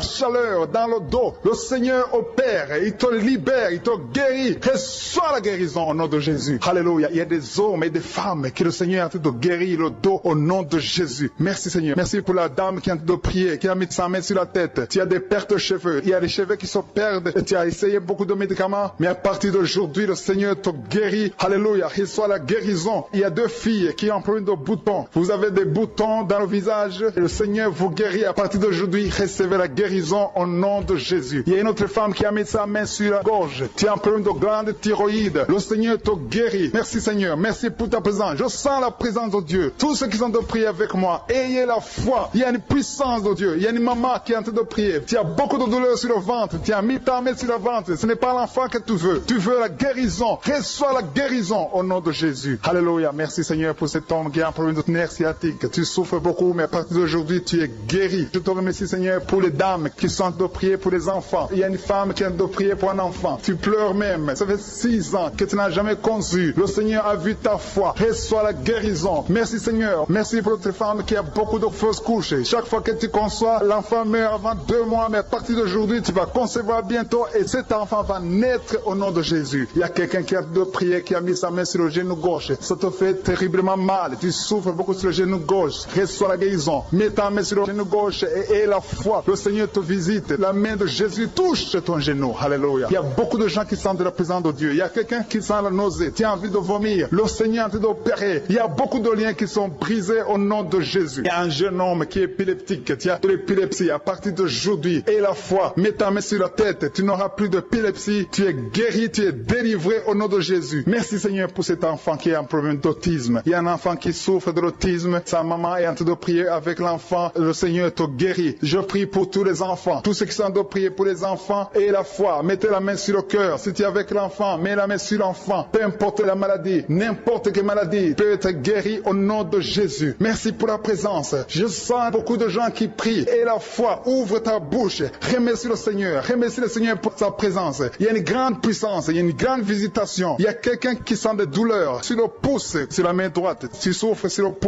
chaleur dans le dos. Le Seigneur opère, il te libère, il te guérit. Reçois la guérison au nom de Jésus. Alléluia. Il y a des hommes et des femmes que le Seigneur est en train de guérir le dos au nom de Jésus. Merci Seigneur. Merci pour la dame qui est en train de prier, qui a mis sa main sur la tête. Tu as des pertes de cheveux. Il y a des cheveux qui se perdent. Et tu as essayé beaucoup de médicaments. Mais à partir d'aujourd'hui, le Seigneur te guérit. Alléluia. Reçois la guérison. Il y a 2 filles qui ont un problème de boutons. Vous avez des boutons dans le visage. Et le Seigneur vous guérit. À partir d'aujourd'hui, recevez la guérison au nom de Jésus. Il y a une autre femme qui a mis sa main sur la gorge. Tu as un problème de glande thyroïde. Le Seigneur te guérit. Merci Seigneur. Merci pour ta présence. Je sens la présence de Dieu. Tous ceux qui sont de prier avec moi, ayez la foi. Il y a une puissance de Dieu. Il y a une maman qui est en train de prier. Tu as beaucoup de douleur sur le ventre. Tu as mis ta main sur le ventre. Ce n'est pas l'enfant que tu veux. Tu veux la guérison. Reçois la guérison au nom de Jésus. Alléluia. Merci Seigneur pour cet homme qui a un problème de nerf sciatique. Tu souffres beaucoup, mais à partir d'aujourd'hui, tu es guéri. Je te remercie Seigneur pour les dames qui sont en train de prier pour les enfants. Il y a une femme qui est en train de prier pour un enfant. Tu pleures même. Ça fait 6 ans que tu n'as jamais conçu. Le Seigneur a vu ta foi. Reçois la guérison. Merci Seigneur. Merci pour cette femme qui a beaucoup de fausses couches. Chaque fois que tu conçois, l'enfant meurt avant 2 mois, mais à partir d'aujourd'hui, tu vas concevoir bientôt et cet enfant va naître au nom de Jésus. Il y a quelqu'un qui a de prier, qui a mis sa main sur le genou gauche. Ça te fait terriblement mal. Tu souffres beaucoup sur le genou gauche. Reçois la guérison. Mets ta main sur le genou gauche et la foi. Le Seigneur te visite. La main de Jésus touche ton genou. Alléluia. Il y a beaucoup de gens qui sentent la présence de Dieu. Il y a quelqu'un qui sent la nausée. Tu as envie de vomir. Le Seigneur est en train d'opérer. Il y a beaucoup de liens qui sont brisés au nom de Jésus. Il y a un jeune homme qui est épileptique. Tu as de l'épilepsie. À partir d'aujourd'hui, et la foi, mets ta main sur la tête. Tu n'auras plus d'épilepsie. Tu es guéri, tu es délivré au nom de Jésus. Merci Seigneur pour cet enfant qui a un problème d'autisme. Il y a un enfant qui souffre de l'autisme. Sa maman est en train de prier avec l'enfant. Le Seigneur te guérit. Je prie pour tous les enfants. Tous ceux qui sont en train de prier pour les enfants et la foi. Mettez la main sur le cœur. Si tu es avec l'enfant, mets la main sur l'enfant. Peu importe la maladie, n'importe quelle maladie peut être guérie au nom de Jésus. Merci pour la présence. Je sens beaucoup de gens qui prient. Et la foi, ouvre ta bouche. Remercie le Seigneur. Remercie le Seigneur pour sa présence. Il y a une grande puissance. Il y a une grande visitation. Il y a quelqu'un qui sent des douleurs sur le pouce, sur la main droite. Tu souffres sur le pouce.